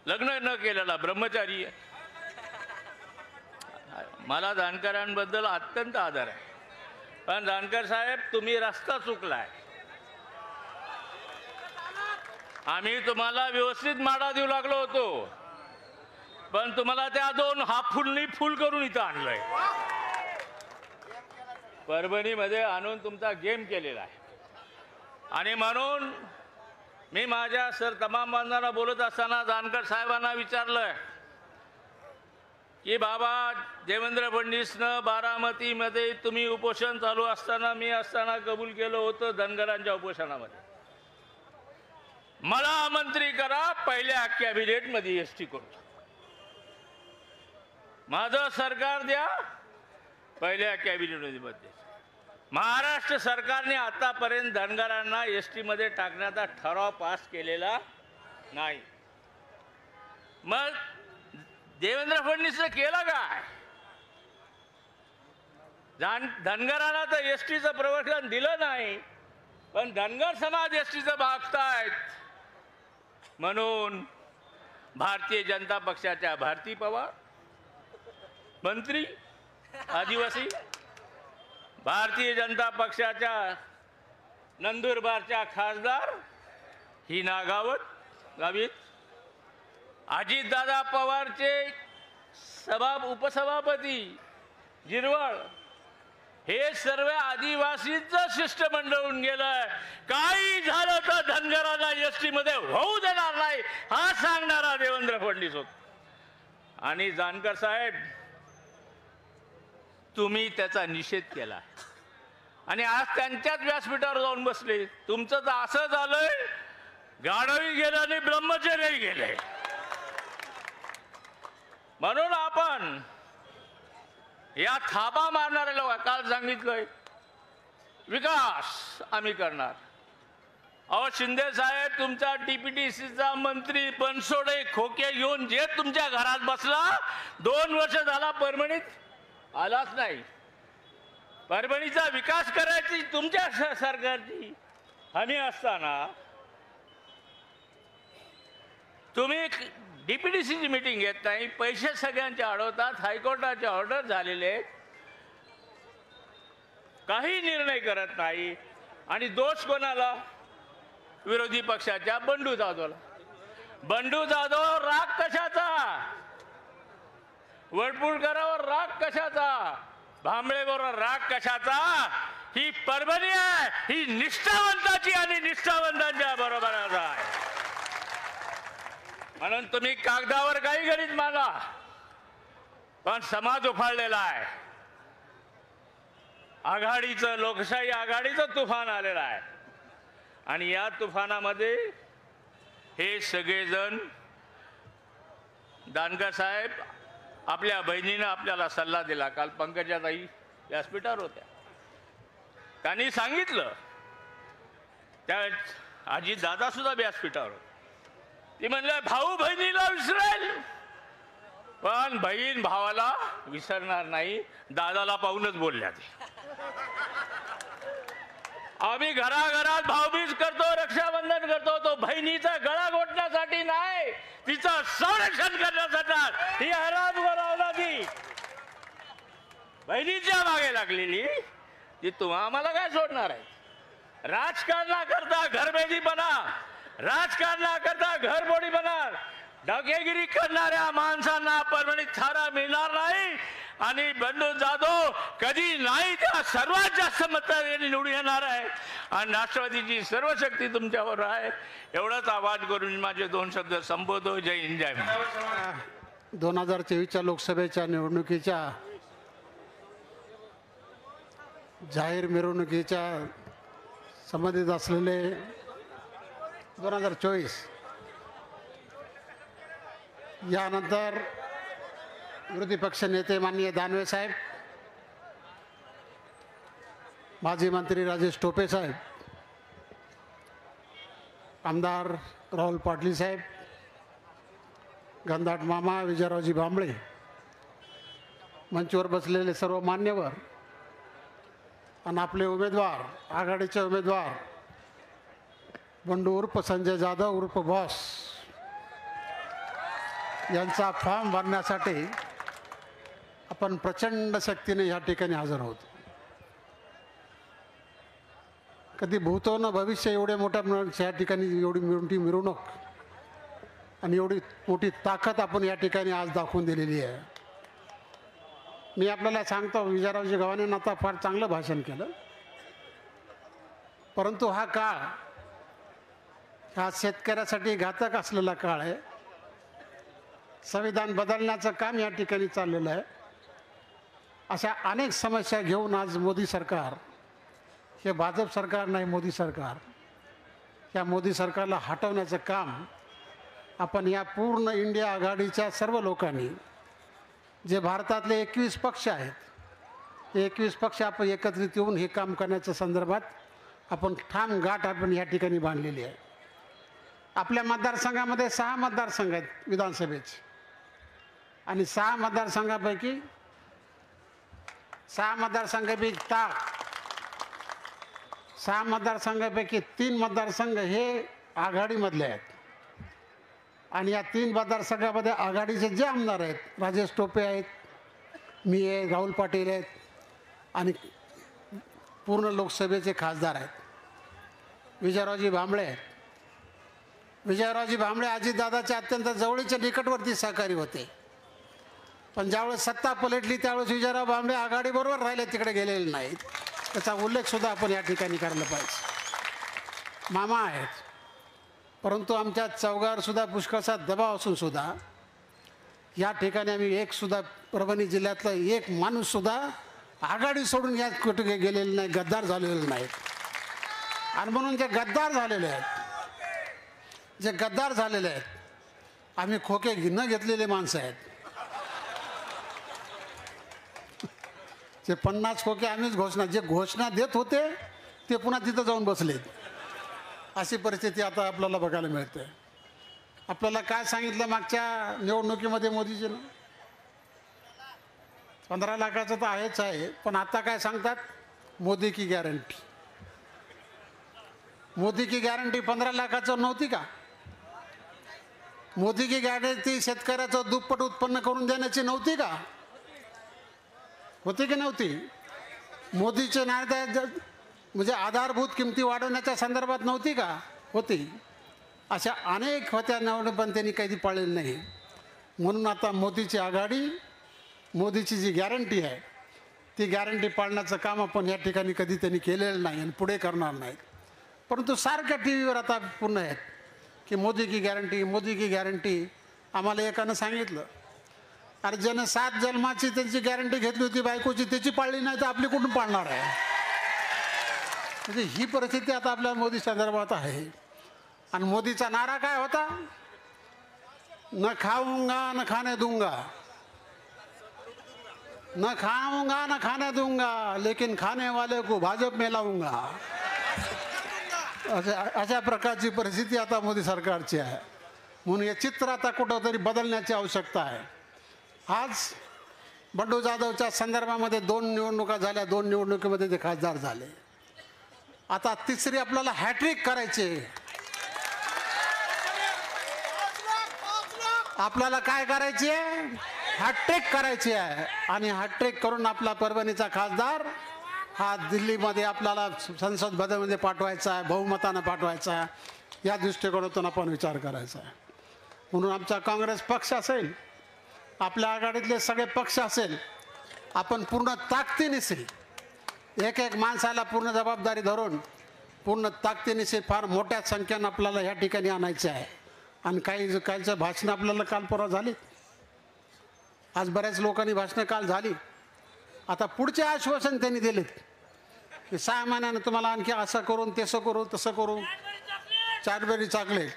लग्न न केलेला ब्रह्मचारी आहे. मला जानकरांबद्दल अत्यंत आदर आहे. पण जानकर साहेब तुम्ही रस्ता चुकलाय. आम्ही तुम्हाला व्यवस्थित माडा देऊ लागलो होतो, पण तुम्हाला त्या 2 हाफ फुलनी फुल करून इथं आणलंय. परभणीमध्ये आणून तुमचा गेम केलेला आहे. आणि म्हणून मी माझ्या तमाम बांधवांना बोलत असताना जानकर साहेबांना विचारलं की बाबा, देवेंद्र फडणवीसनं बारामतीमध्ये तुम्ही उपोषण चालू असताना, मी असताना कबूल केलं होतं धनगरांच्या उपोषणामध्ये, मला आमंत्रित करा, पहिल्या कॅबिनेटमध्ये एसटी करतो. माझं सरकार द्या, पहिल्या कॅबिनेटमध्ये. महाराष्ट्र सरकारने आतापर्यंत धनगरांना एसटी मध्ये टाकण्याचा ठराव पास केलेला नाही. मग देवेंद्र फडणवीसने केलं काय? धनगरांना तर एसटीचं प्रवर्तन दिलं नाही, पण धनगर समाज एसटीचं भागतायत. म्हणून भारतीय जनता पक्षाच्या भारती पवार, मंत्री आदिवासी भारतीय जनता पक्षाच्या नंदुरबारच्या खासदार हिना गावित, अजितदादा पवारचे उपसभापती जिरवळ, हे सर्व आदिवासींचं शिष्टमंडळ होऊन गेलंय. काही झालं तर धनगरांना एसटी मध्ये होऊ देणार नाही हा सांगणारा देवेंद्र फडणवीस होता. आणि जानकर साहेब, तुम्ही त्याचा निषेध केला आणि आज त्यांच्याच व्यासपीठावर जाऊन बसले. तुमचं तर असं झालंय, गाढवही गेलं आणि ब्रह्मचर्यही गेले. म्हणून आपण या थापा मारणारे लोक, काल सांगितलंय विकास आम्ही करणार. अहो शिंदे साहेब, तुमचा DPTCचा मंत्री बनसोडे खोके घेऊन जे तुमच्या घरात बसला, 2 वर्ष झाला परभणीत आलाच नाही. परभणीचा विकास करायची तुमच्या सरकारची हमी असताना तुम्ही DPTCची मीटिंग घेत नाही, पैसे सगळ्यांचे अडवतात, हायकोर्टाचे ऑर्डर झालेले, काही निर्णय करत नाही. आणि दोष कोणाला? विरोधी पक्षाच्या बंडू जाधवला. बंडू जाधव राग कशाचा? वडपुळकरांवर राग कशाचा? भांबळेबरोबर राग कशाचा? ही परभणी आहे, ही निष्ठावंताची आणि निष्ठावंतांच्या बरोबर आहे. म्हणून तुम्ही कागदावर काही गणित माना, पण समाज उफाळलेला आहे. आघाडीचं, लोकशाही आघाडीचं तुफान आलेलं आहे. आणि या तुफानामध्ये हे सगळेजण, दानकर साहेब, आपल्या बहिणीनं आपल्याला सल्ला दिला. काल पंकजाताई व्यासपीठावर होत्या, त्यांनी सांगितलं, त्या अजितदादा सुद्धा व्यासपीठावर होते. ती म्हणलं भाऊ बहिणीला विसरेल, पण बहीण भावाला विसरणार नाही. दादाला पाहूनच बोलल्या ते. आम्ही घराघरात भाऊबीज करतो, रक्षाबंधन करतो, तो बहिणीचा गळा घोटण्यासाठी नाही, तिचं संरक्षण करण्यासाठी. ही हरामखोर ती बहिणीच्या मागे लागलेली, ती तुम्हा आम्हाला काय सोडणार आहे? राजकारणाकरता घरबेदीपणा, राजकारणाकरता घरफोडीपणा, डाकेगिरी करणाऱ्या माणसांना परभणीत थारा मिळणार नाही. आणि बंडू जाधव कधी नाही त्या सर्वात जास्त मतांनी निवडून येणार आहे. आणि राष्ट्रवादीची सर्व शक्ती तुमच्यावर आहे. एवढाच आवाज करून माझे 2 शब्द संबोधतो. जय हिंद, जय महाराष्ट्र. 2024च्या लोकसभेच्या निवडणुकीच्या जाहीर मिरवणुकीच्या संबंधित असलेले 2024 यानंतर विरोधी पक्ष नेते माननीय दानवे साहेब, माजी मंत्री राजेश टोपे साहेब, आमदार राहुल पाटील साहेब, गंधाट मामा, विजयरावजी भांबळे, मंचवर बसलेले सर्व मान्यवर आणि आपले उमेदवार, आघाडीचे उमेदवार बंडू उर्फ संजय जाधव उर्फ बॉस यांचा फॉर्म भरण्यासाठी आपण प्रचंड शक्तीने या ठिकाणी हजर आहोत. कधी भूतो न भविष्य एवढ्या मोठ्या या ठिकाणी एवढी मोठी मिरवणूक आणि एवढी मोठी ताकद आपण या ठिकाणी आज दाखवून दिलेली आहे. मी आपल्याला सांगतो, विजयरावजी गव्हाणेंना आता फार चांगलं भाषण केलं, परंतु हा काळ हा शेतकऱ्यासाठी घातक असलेला काळ आहे. संविधान बदलण्याचं काम या ठिकाणी चाललेलं आहे. अशा अनेक समस्या घेऊन आज मोदी सरकार, हे भाजप सरकार नाही, मोदी सरकार, या मोदी सरकारला हटवण्याचं काम आपण या पूर्ण इंडिया आघाडीच्या सर्व लोकांनी, जे भारतातले 21 पक्ष आहेत, हे 21 पक्ष आपण एकत्रित येऊन हे काम करण्याच्या संदर्भात आपण ठाम गाठ आपण या ठिकाणी बांधलेली आहे. आपल्या मतदारसंघामध्ये 6 मतदारसंघ आहेत विधानसभेचे, आणि 6 मतदारसंघापैकी 6 मतदारसंघापैकी 3 मतदारसंघ हे आघाडीमधले आहेत. आणि या 3 मतदारसंघामध्ये आघाडीचे जे आमदार आहेत, राजेश टोपे आहेत, मी आहे, राहुल पाटील आहेत आणि पूर्ण लोकसभेचे खासदार आहेत. विजयरावजी भांबळे आहेत. विजयरावजी भांबळे अजितदादाच्या अत्यंत जवळचे निकटवर्ती सहकारी होते. पण ज्यावेळेस सत्ता पलटली त्यावेळेस विजयराव भांबळे आघाडीबरोबर राहिले, तिकडे गेलेले नाहीत. त्याचा उल्लेखसुद्धा आपण या ठिकाणी करायला पाहिजे. मामा आहेत, परंतु आमच्या चौघावर सुद्धा पुष्कळसा दबाव असून सुद्धा या ठिकाणी आम्ही एकसुद्धा परभणी जिल्ह्यातला एक माणूससुद्धा आघाडी सोडून यात कुठे गेलेले नाही, गद्दार झालेले नाहीत. आणि म्हणून जे गद्दार झालेले आहेत, आम्ही खोके न घेतलेले माणसं आहेत. जे 50 खोके आम्हीच जे घोषणा देत होते ते पुन्हा तिथं जाऊन बसलेत. अशी परिस्थिती आता आपल्याला बघायला मिळते. आपल्याला काय सांगितलं मागच्या निवडणुकीमध्ये मोदीजीनं? 15 लाखाचं तर आहेच आहे, पण आता काय सांगतात? मोदी की गॅरंटी. मोदी की गॅरंटी 15 लाखाचं नव्हती का? मोदी की गॅरंटी शेतकऱ्याचं दुप्पट उत्पन्न करून देण्याची नव्हती का? होती की नव्हती? मोदीचे नायक म्हणजे आधारभूत किमती वाढवण्याच्या संदर्भात नव्हती का? होती. अशा अनेक होत्या निवडणूक, पण त्यांनी काही पाळलेली नाही. म्हणून आता मोदीची आघाडी, मोदीची जी गॅरंटी आहे ती गॅरंटी पाळण्याचं काम आपण या ठिकाणी कधी त्यांनी केलेलं नाही आणि पुढे करणार नाहीत. परंतु सारख्या टी व्हीवर आता पूर्ण आहेत की मोदी की गॅरंटी, मोदी की गॅरंटी. आम्हाला एकानं सांगितलं, अरे ज्यानं 7 जन्माची त्यांची गॅरंटी घेतली होती बायकोची, त्याची पाळली नाही तर आपली कुठून पाळणार आहे? म्हणजे ही परिस्थिती आता आपल्या मोदी संदर्भात आहे. आणि मोदीचा नारा काय होता? न खाऊंगा न खाने दूंगा, न खाऊंगा न खाने दूंगा, लेकिन खाने वाले को भाजप में लाऊंगा. अशा प्रकारची परिस्थिती आता मोदी सरकारची आहे. म्हणून हे चित्र आता कुठंतरी बदलण्याची आवश्यकता आहे. आज बंडू जाधवच्या संदर्भामध्ये 2 निवडणुका झाल्या, 2 निवडणुकीमध्ये ते खासदार झाले. आता तिसरी आपल्याला हॅट्रिक करायची. आपल्याला काय करायची आहे? हॅट्रिक करायची आहे. आणि हॅट्रिक करून आपला परभणीचा खासदार हा दिल्लीमध्ये आपल्याला संसद भवनामध्ये पाठवायचा आहे, बहुमतानं पाठवायचा आहे. या दृष्टिकोनातून आपण विचार करायचा आहे. म्हणून आमचा काँग्रेस पक्ष असेल, आपल्या आघाडीतले सगळे पक्ष असेल, आपण पूर्ण ताकदीनिशी एक माणसाला पूर्ण जबाबदारी धरून पूर्ण ताकदीनिशी फार मोठ्या संख्येनं आपल्याला ह्या ठिकाणी आणायचे आहे. आणि काहींचं भाषण आपल्याला काल परवा झाली, आज बऱ्याच लोकांनी भाषणं काल झाली. आता पुढचे आश्वासन त्यांनी दिलेत की 6 महिन्यानं तुम्हाला आणखी असं करून तसं करू तसं करू, चारबेरी चॉकलेट.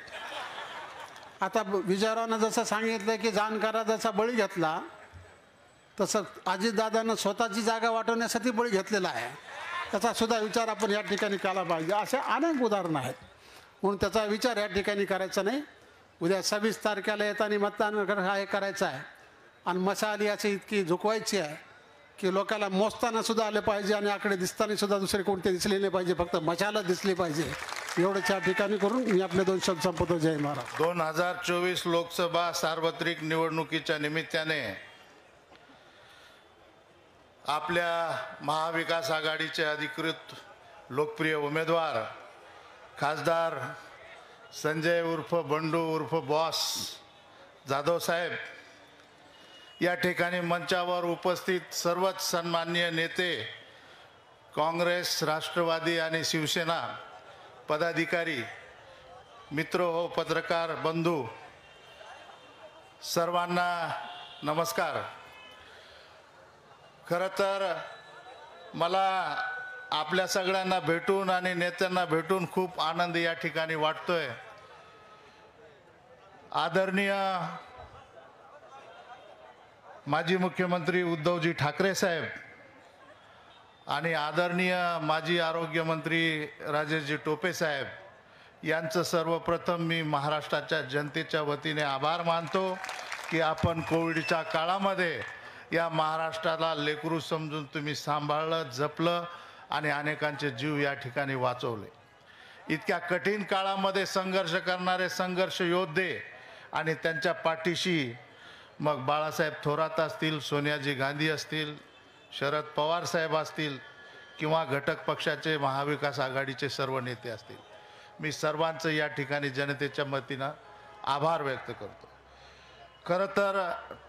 आता विजयरावनं जसं सांगितलं की जाणकारा जसा बळी घेतला तसं अजितदादानं स्वतःची जागा वाटवण्यासाठी बळी घेतलेला आहे. त्याचा सुद्धा विचार आपण या ठिकाणी केला पाहिजे. असे अनेक उदाहरणं आहेत. म्हणून त्याचा विचार या ठिकाणी करायचा नाही. उद्या 26 तारखेला येताना मतदान हे करायचं आहे. आणि मशाली अशी इतकी झुकवायची आहे की लोकांना मोजताना सुद्धा आले पाहिजे आणि आकडे दिसताना सुद्धा दुसरे कोणते दिसले नाही पाहिजे, फक्त मशाला दिसली पाहिजे. एवढंच या ठिकाणी करून मी आपले 2 शब्द संपवतो. जय महाराज. 2024 लोकसभा सार्वत्रिक निवडणुकीच्या निमित्ताने आपल्या महाविकास आघाडीचे अधिकृत लोकप्रिय उमेदवार खासदार संजय उर्फ बंडू उर्फ बॉस जाधव साहेब या ठिकाणी मंचावर उपस्थित सर्वच सन्माननीय नेते, काँग्रेस, राष्ट्रवादी आणि शिवसेना पदाधिकारी, मित्र हो, पत्रकार बंधू, सर्वांना नमस्कार. खरं तर मला आपल्या सगळ्यांना भेटून आणि नेत्यांना भेटून खूप आनंद या ठिकाणी वाटतोय. आदरणीय माजी मुख्यमंत्री उद्धवजी ठाकरे साहेब आणि आदरणीय माजी आरोग्यमंत्री राजेशजी टोपे साहेब यांचं सर्वप्रथम मी महाराष्ट्राच्या जनतेच्या वतीने आभार मानतो की आपण कोविडच्या काळामध्ये या महाराष्ट्राला लेकरू समजून तुम्ही सांभाळलं, जपलं आणि अनेकांचे जीव या ठिकाणी वाचवले. इतक्या कठीण काळामध्ये संघर्ष करणारे संघर्ष योद्धे आणि त्यांच्या पाठीशी मग बाळासाहेब थोरात असतील, सोनियाजी गांधी असतील, शरद पवार साहेब असतील किंवा घटक पक्षाचे महाविकास आघाडीचे सर्व नेते असतील, मी सर्वांचं या ठिकाणी जनतेच्या वतीनं आभार व्यक्त करतो. खरं तर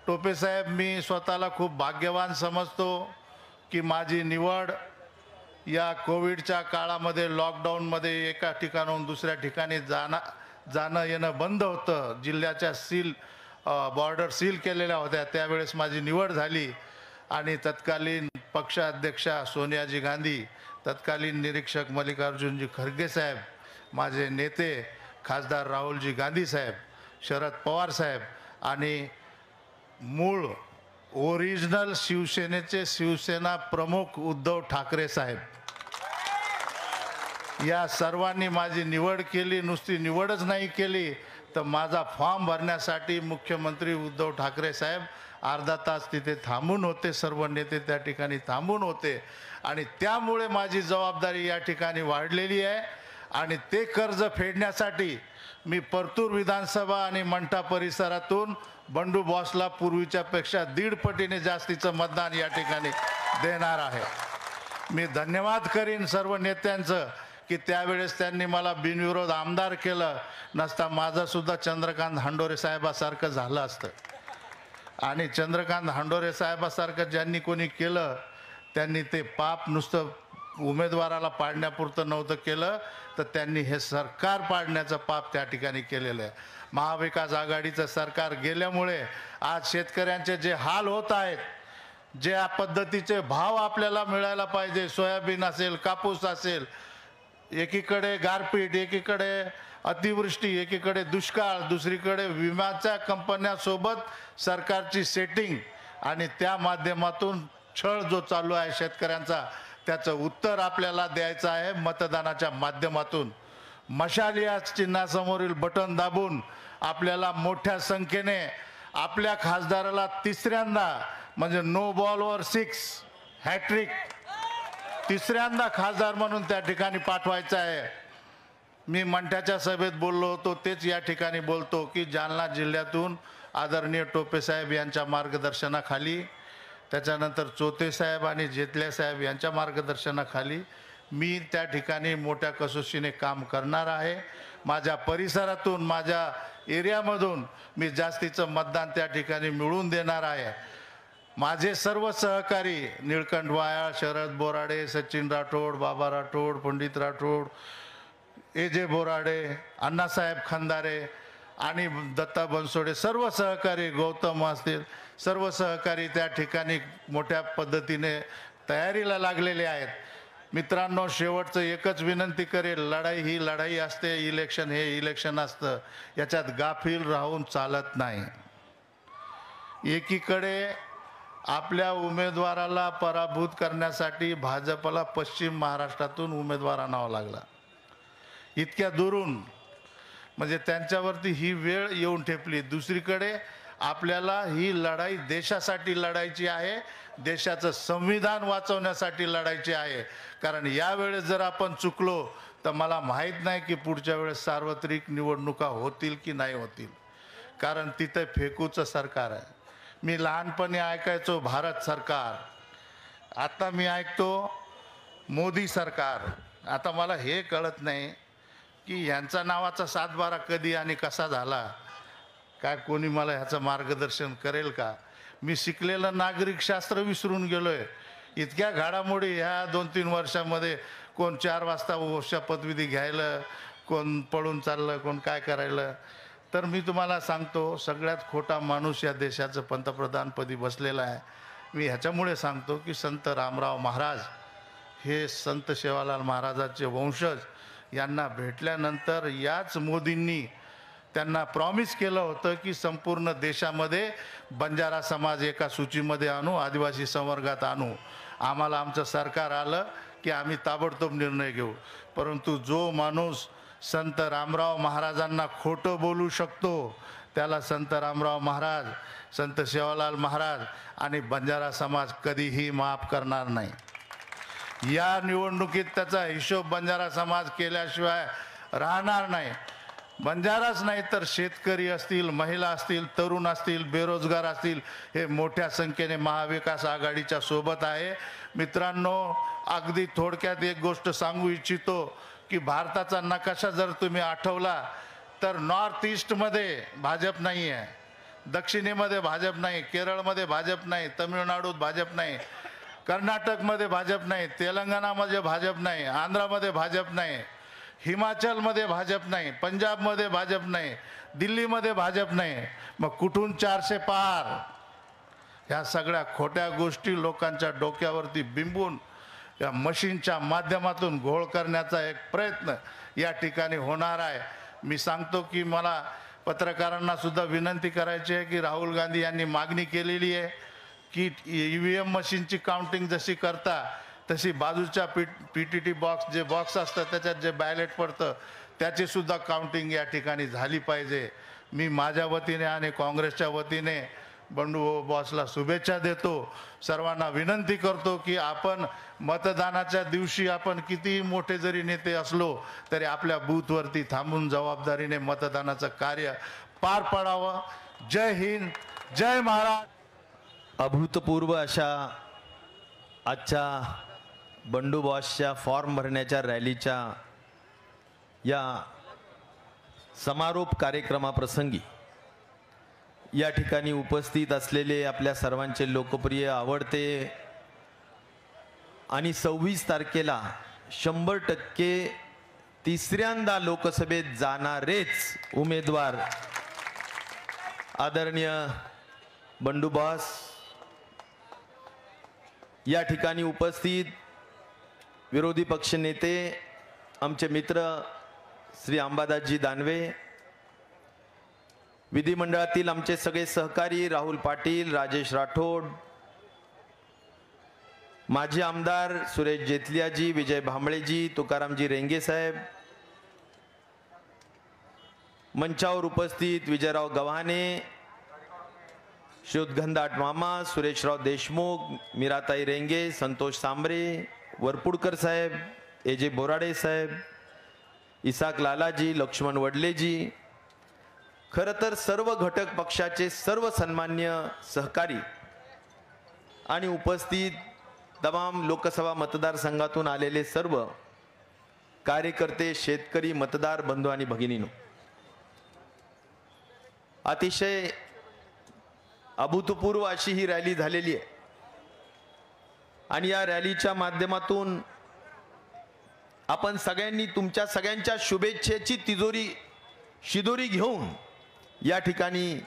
टोपे साहेब, मी स्वतःला खूप भाग्यवान समजतो की माझी निवड या कोविडच्या काळामध्ये, लॉकडाऊनमध्ये एका ठिकाणाहून दुसऱ्या ठिकाणी जाणं येणं बंद होतं. जिल्ह्याच्या बॉर्डर सील केलेल्या होत्या. त्यावेळेस माझी निवड झाली आणि तत्कालीन पक्षाध्यक्षा सोनियाजी गांधी, तत्कालीन निरीक्षक मल्लिकार्जुनजी खरगे साहेब, माझे नेते खासदार राहुलजी गांधी साहेब, शरद पवार साहेब आणि मूळ ओरिजिनल शिवसेनेचे शिवसेना प्रमुख उद्धव ठाकरे साहेब, या सर्वांनी माझी निवड केली. नुसती निवडच नाही केली तर माझा फॉर्म भरण्यासाठी मुख्यमंत्री उद्धव ठाकरे साहेब अर्धा तास तिथे थांबून होते. सर्व नेते त्या ठिकाणी थांबून होते आणि त्यामुळे माझी जबाबदारी या ठिकाणी वाढलेली आहे. आणि ते कर्ज फेडण्यासाठी मी परतूर विधानसभा आणि मंठा परिसरातून बंडू बॉसला पूर्वीच्या पेक्षा 1.5 पटीने जास्तीचं मतदान या ठिकाणी देणार आहे. मी धन्यवाद करीन सर्व नेत्यांचं की त्यावेळेस त्यांनी मला बिनविरोध आमदार केलं. नसता माझं सुद्धा चंद्रकांत हंडोरे साहेबासारखं झालं असतं. आणि चंद्रकांत हंडोरे साहेबासारखं ज्यांनी कोणी केलं त्यांनी ते पाप नुसतं उमेदवाराला पाडण्यापुरतं नव्हतं केलं, तर त्यांनी हे सरकार पाडण्याचं पाप त्या ठिकाणी केलेलं आहे. महाविकास आघाडीचं सरकार गेल्यामुळे आज शेतकऱ्यांचे जे हाल होत आहेत, ज्या पद्धतीचे भाव आपल्याला मिळायला पाहिजे, सोयाबीन असेल, कापूस असेल, एकीकडे गारपीट, एकीकडे अतिवृष्टी, एकीकडे दुष्काळ, दुसरीकडे विम्याच्या कंपन्यांसोबत सरकारची सेटिंग आणि त्या माध्यमातून छळ जो चालू आहे शेतकऱ्यांचा, त्याचं उत्तर आपल्याला द्यायचं आहे मतदानाच्या माध्यमातून. मशाल या चिन्हासमोरील बटन दाबून आपल्याला मोठ्या संख्येने आपल्या खासदाराला तिसऱ्यांदा, म्हणजे नो बॉलवर 6 हॅट्रिक, तिसऱ्यांदा खासदार म्हणून त्या ठिकाणी पाठवायचं आहे. मी मंठ्याच्या सभेत बोललो होतो तेच या ठिकाणी बोलतो की जालना जिल्ह्यातून आदरणीय टोपे साहेब यांच्या मार्गदर्शनाखाली, त्याच्यानंतर चोते साहेब आणि जेतले साहेब यांच्या मार्गदर्शनाखाली मी त्या ठिकाणी मोठ्या कसोशीने काम करणार आहे. माझ्या परिसरातून, माझ्या एरियामधून मी जास्तीचं मतदान त्या ठिकाणी मिळवून देणार आहे. माझे सर्व सहकारी निळकंठ वायाळ, शरद बोराडे, सचिन राठोड, बाबा राठोड, पंडित राठोड, एजे बोराडे, अण्णासाहेब खंदारे आणि दत्ता बनसोडे, सर्व सहकारी, गौतम असतील, सर्व सहकारी त्या ठिकाणी मोठ्या पद्धतीने तयारीला लागलेले आहेत. मित्रांनो, शेवटचं एकच विनंती करेल, लढाई ही लढाई असते, इलेक्शन हे इलेक्शन असतं, याच्यात गाफील राहून चालत नाही. एकीकडे आपल्या उमेदवाराला पराभूत करण्यासाठी भाजपला पश्चिम महाराष्ट्रातून उमेदवार आणावा लागला, इतक्या दुरून, म्हणजे त्यांच्यावरती ही वेळ येऊन ठेपली. दुसरीकडे आपल्याला ही लढाई देशासाठी लढायची आहे, देशाचं संविधान वाचवण्यासाठी लढायची आहे. कारण यावेळेस जर आपण चुकलो तर मला माहीत नाही की पुढच्या वेळेस सार्वत्रिक निवडणुका होतील की नाही होतील, कारण तिथे फेकूचं सरकार आहे. मी लहानपणी ऐकायचो भारत सरकार, आता मी ऐकतो मोदी सरकार. आता मला हे कळत नाही की यांचा नावाचा 7-12 कधी आणि कसा झाला, काय कोणी मला ह्याचं मार्गदर्शन करेल का? मी शिकलेलं नागरिक शास्त्र विसरून गेलोय. इतक्या घडामोडी ह्या 2-3 वर्षामध्ये, कोण 4 वाजता शपथविधी घ्यायला, कोण पळून चाललं, कोण काय करायला. तर मी तुम्हाला सांगतो, सगळ्यात खोटा माणूस या देशाचं पंतप्रधानपदी बसलेला आहे. मी ह्याच्यामुळे सांगतो की संत रामराव महाराज हे संत सेवालाल महाराजांचे वंशज, यांना भेटल्यानंतर याच मोदींनी त्यांना प्रॉमिस केलं होतं की संपूर्ण देशामध्ये बंजारा समाज एका सूचीमध्ये आणू, आदिवासी संवर्गात आणू. आम्हाला आमचं सरकार आलं की आम्ही ताबडतोब निर्णय घेऊ. परंतु जो माणूस संत रामराव महाराजांना खोटं बोलू शकतो त्याला संत रामराव महाराज, संत सेवालाल महाराज आणि बंजारा समाज कधीही माफ करणार नाही. या निवडणुकीत त्याचा हिशोब बंजारा समाज केल्याशिवाय राहणार नाही. बंजाराच नाही तर शेतकरी असतील, महिला असतील, तरुण असतील, बेरोजगार असतील, हे मोठ्या संख्येने महाविकास आघाडीच्या सोबत आहे. मित्रांनो, अगदी थोडक्यात एक गोष्ट सांगू इच्छितो की भारताचा नकाशा जर तुम्ही आठवला तर नॉर्थ ईस्टमध्ये भाजप नाही आहे, दक्षिणेमध्ये भाजप नाही, केरळमध्ये भाजप नाही, तमिळनाडूत भाजप नाही, कर्नाटकमध्ये भाजप नाही, तेलंगणामध्ये भाजप नाही, आंध्रामध्ये भाजप नाही, हिमाचलमध्ये भाजप नाही, पंजाबमध्ये भाजप नाही, दिल्लीमध्ये भाजप नाही. मग कुठून 400 पार? ह्या सगळ्या खोट्या गोष्टी लोकांच्या डोक्यावरती बिंबून या मशीनच्या माध्यमातून घोळ करण्याचा एक प्रयत्न या ठिकाणी होणार आहे. मी सांगतो की मला पत्रकारांना सुद्धा विनंती करायची आहे की राहुल गांधी यांनी मागणी केलेली आहे की EVM मशीनची काउंटिंग जशी करता तशी बाजूच्या PTT बॉक्स जे बॉक्स असतं त्याच्यात जे बॅलेट पडतं त्याची सुद्धा काउंटिंग या ठिकाणी झाली पाहिजे. मी माझ्या वतीने आणि काँग्रेसच्या वतीने बंडू बॉसला शुभेच्छा देतो. सर्वांना विनंती करतो की आपण मतदानाच्या दिवशी आपण कितीही मोठे जरी नेते असलो तरी आपल्या बूथवरती थांबून जबाबदारीने मतदानाचं कार्य पार पाडावं. जय हिंद, जय महाराज. अभूतपूर्व अशा आजच्या बंडू बॉसच्या फॉर्म भरण्याच्या रॅलीच्या या समारोप कार्यक्रमाप्रसंगी या ठिकाणी उपस्थित असलेले आपल्या सर्वांचे लोकप्रिय, आवडते आणि 26 तारखेला 100% तिसऱ्यांदा लोकसभेत जाणारेच उमेदवार आदरणीय बंडू बॉस या ठिकाणी उपस्थित, विरोधी पक्षनेते आमचे मित्र श्री अंबादासजी दानवे, विधिमंडळातील आमचे सगळे सहकारी राहुल पाटील, राजेश राठोड, माजी आमदार सुरेश जेतलियाजी, विजय भांबळेजी, तुकारामजी रेंगे साहेब, मंचावर उपस्थित विजयराव गव्हाणे, शोधगंधाट मामा, सुरेशराव देशमुख, मीराताई रेंगे, संतोष सांबरे, वरपुडकर साहेब, AJ बोराडे साहेब, इसाक लालाजी, लक्ष्मण वडलेजी, खरं तर सर्व घटक पक्षाचे सर्व सन्मान्य सहकारी आणि उपस्थित तमाम लोकसभा मतदारसंघातून आलेले सर्व कार्यकर्ते, शेतकरी, मतदार बंधू आणि भगिनींनो, अतिशय अभूतपूर्व अशी ही रॅली झालेली आहे आणि या रॅलीच्या माध्यमातून आपण सगळ्यांनी तुमच्या सगळ्यांच्या शुभेच्छेची शिदोरी घेऊन या ठिकाणी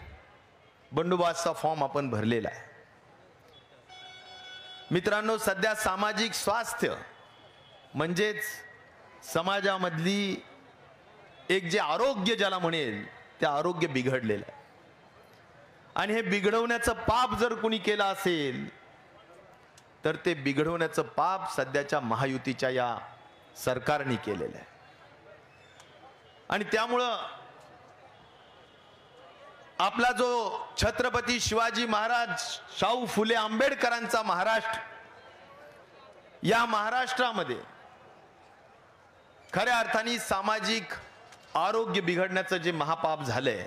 बंडोबस्तचा फॉर्म आपण भरलेला आहे. मित्रांनो, सध्या सामाजिक स्वास्थ्य म्हणजेच समाजामधली एक जे आरोग्य ज्याला म्हणेल ते आरोग्य बिघडलेलं आहे आणि हे बिघडवण्याचं पाप जर कोणी केलं असेल तर ते बिघडवण्याचं पाप सध्याच्या महायुतीच्या या सरकारने केलेलं आहे. आणि त्यामुळं आपला जो छत्रपती शिवाजी महाराज, शाहू फुले आंबेडकरांचा महाराष्ट्र, या महाराष्ट्रामध्ये खऱ्या अर्थाने सामाजिक आरोग्य बिघडण्याचं जे महापाप झालंय,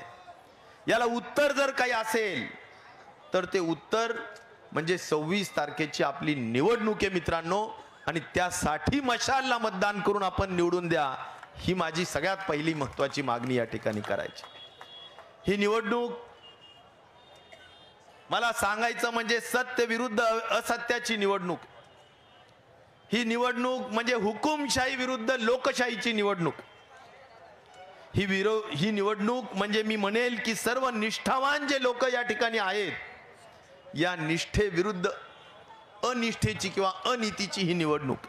याला उत्तर जर काही असेल तर ते उत्तर म्हणजे 26 तारखेची आपली निवडणूक आहे मित्रांनो. आणि त्यासाठी मशालला मतदान करून आपण निवडून द्या, ही माझी सगळ्यात पहिली महत्वाची मागणी या ठिकाणी करायची. ही निवडणूक मला सांगायचं म्हणजे सत्य विरुद्ध असत्याची निवडणूक. ही निवडणूक म्हणजे हुकुमशाही विरुद्ध लोकशाहीची निवडणूक. ही निवडणूक म्हणजे मी म्हणेल की सर्व निष्ठावान जे लोक या ठिकाणी आहेत, या निष्ठे विरुद्ध अनिष्ठेची किंवा अनीतीची ही निवडणूक.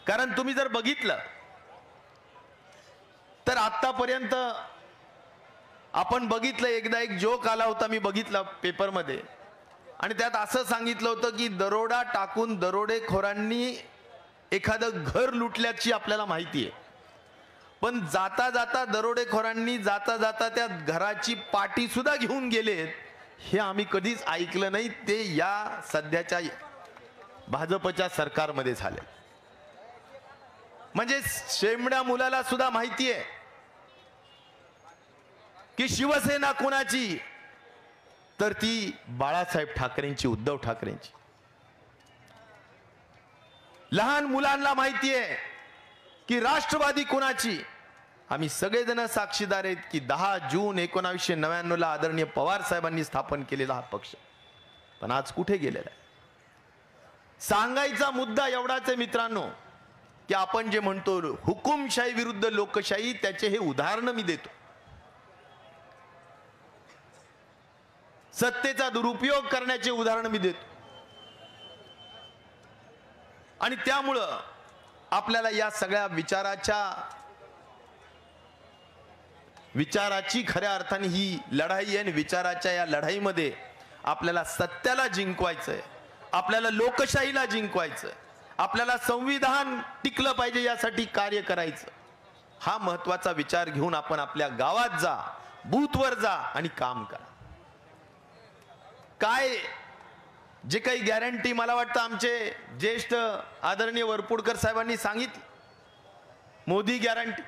कारण तुम्ही जर बघितलं तर आतापर्यंत आपण बघितलं, एकदा एक जोक आला होता, मी बघितला पेपरमध्ये, आणि त्यात असं सांगितलं होतं की दरोडा टाकून दरोडेखोरांनी एखादं घर लुटल्याची आपल्याला माहिती आहे, पण जाता जाता दरोडेखोरांनी जाता जाता त्या घराची पाटी सुद्धा घेऊन गेलेत, हे आम्ही कधीच ऐकलं नाही. ते या सध्याच्या भाजपच्या सरकारमध्ये झाले. म्हणजे शेमड्या मुलाला सुद्धा माहिती आहे की शिवसेना कोणाची, तर ती बाळासाहेब ठाकरेंची, उद्धव ठाकरेंची. लहान मुलांना माहिती आहे की राष्ट्रवादी कोणाची. आम्ही सगळेजण साक्षीदार आहेत की 10 जून 1999 ला आदरणीय पवार साहेबांनी स्थापन केलेला हा पक्ष पण आज कुठे गेलेला आहे. सांगायचा मुद्दा एवढाच आहे मित्रांनो, की आपण जे म्हणतो हुकुमशाही विरुद्ध लोकशाही, त्याचे हे उदाहरण मी देतो. सत्तेचा दुरुपयोग करण्याचे उदाहरण मी देतो. आणि त्यामुळं आपल्याला या सगळ्या विचाराची खऱ्या अर्थाने ही लढाई आहे. आणि विचाराच्या या लढाईमध्ये आपल्याला सत्याला जिंकवायचंय, आपल्याला लोकशाहीला जिंकवायचंय, आपल्याला संविधान टिकलं पाहिजे यासाठी कार्य करायचं. हा महत्वाचा विचार घेऊन आपण आपल्या गावात जा, बूथवर जा आणि काम करा. काय जे काही गॅरंटी मला वाटतं आमचे ज्येष्ठ आदरणीय वरपुडकर साहेबांनी सांगितली, मोदी गॅरंटी,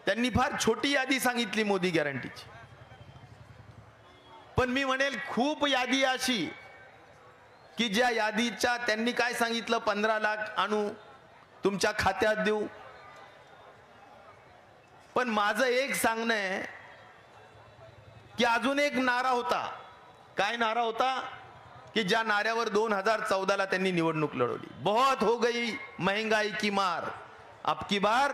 त्यांनी फार छोटी यादी सांगितली मोदी गॅरंटीची. पण मी म्हणेल खूप यादी अशी की ज्या यादीच्या त्यांनी काय सांगितलं, 15 लाख आणू तुमच्या खात्यात देऊ. पण माझं एक सांगणं आहे की अजून एक नारा होता. काय नारा होता की ज्या नाऱ्यावर 2014 ला त्यांनी निवडणूक लढवली, बहुत हो गई महंगाई की मार, अब की बार.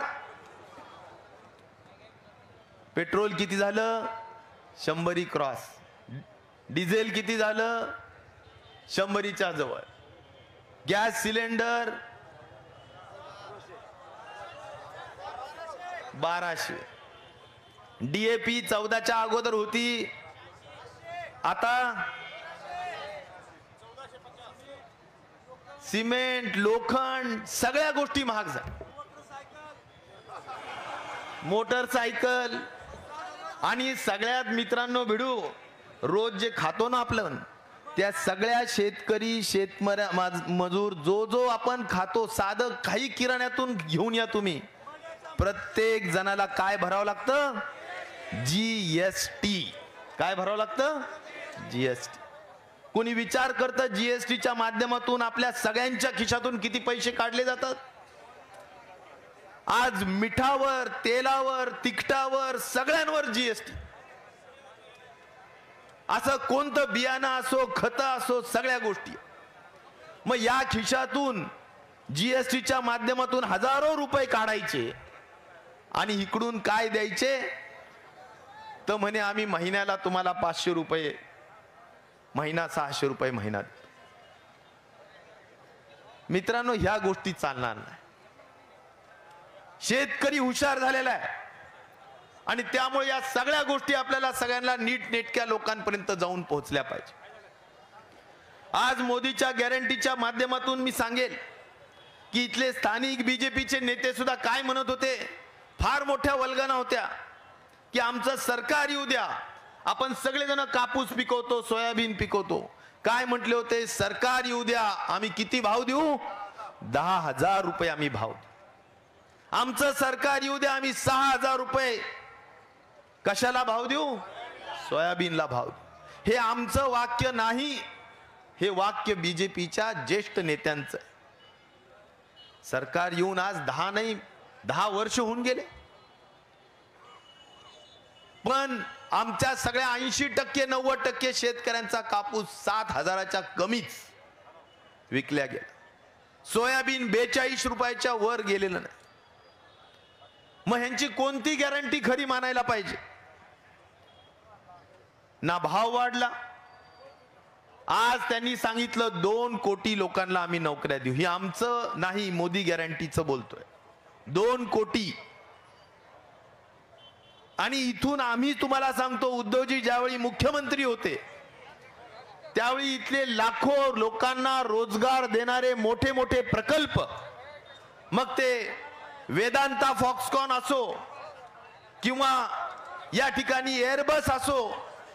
पेट्रोल किती झालं, 100 क्रॉस. डिझेल किती झालं, 100च्या जवळ. Gas cylinder 1200. DAP 14च्या अगोदर होती, आता सिमेंट, लोखंड, सगळ्या गोष्टी महाग झाल्या. मोटरसायकल. आणि सगळ्यात मित्रांनो भिडू, रोज जे खातो ना आपलं, त्या सगळ्या शेतकरी, मजूर, जो आपण खातो, साधं काही किराण्यातून घेऊन या तुम्ही, प्रत्येक जणाला काय भरावं लागतं, GST. काय भरावं लागतं, GST. कोणी विचार करतं GSTच्या माध्यमातून आपल्या सगळ्यांच्या खिशातून किती पैसे काढले जातात. आज मिठावर, तेलावर, तिखटावर, सगळ्यांवर GST. असं कोणतं बियाणं असो, खत असो, सगळ्या गोष्टी. मग या खिशातून GSTच्या माध्यमातून हजारो रुपये काढायचे आणि इकडून काय द्यायचे, तर म्हणे आम्ही महिन्याला तुम्हाला 500 रुपये महिना, 600 रुपये महिना. मित्रांनो, ह्या गोष्टी चालणार नाही. शेतकरी हुशार झालेला आहे आणि त्यामुळे या सगळ्या गोष्टी आपल्याला सगळ्यांना नीटनेटक्या लोकांपर्यंत जाऊन पोहोचल्या पाहिजे. आज मोदीच्या गॅरंटीच्या माध्यमातून मी सांगेल की इथले स्थानिक BJPचे नेते सुद्धा काय म्हणत होते, फार मोठ्या वल्गना होत्या की आमचं सरकार येऊ द्या, आपण सगळेजण कापूस पिकवतो, सोयाबीन पिकवतो. काय म्हटले होते, सरकार येऊ द्या, आम्ही किती भाव देऊ, 10,000 रुपये आम्ही भाव देऊ. आमचं सरकार येऊ द्या, आम्ही 6,000 रुपये कशाला भाव देऊ, सोयाबीनला भाव देऊ. हे आमचं वाक्य नाही, हे वाक्य BJPच्या ज्येष्ठ नेत्यांचं. सरकार येऊन आज 10 वर्ष होऊन गेले, पण आमच्या सगळ्या 80% 90% शेतकऱ्यांचा कापूस 7,000च्या कमीच विकल्या गेला. सोयाबीन 42 रुपयाच्या वर गेलेलं नाही. मग ह्यांची कोणती गॅरंटी खरी मानायला पाहिजे. ना भाव वाढला. आज त्यांनी सांगितलं 2 कोटी लोकांना आम्ही नोकऱ्या देऊ. ही आमचं नाही, मोदी गॅरंटीचं बोलतोय. 2 कोटी. आणि इथून आम्ही तुम्हाला सांगतो, उद्धवजी ज्यावेळी मुख्यमंत्री होते त्यावेळी इथले लाखो लोकांना रोजगार देणारे मोठे मोठे प्रकल्प, मग ते वेदांता फॉक्सकॉन असो किंवा या ठिकाणी एअरबस असो,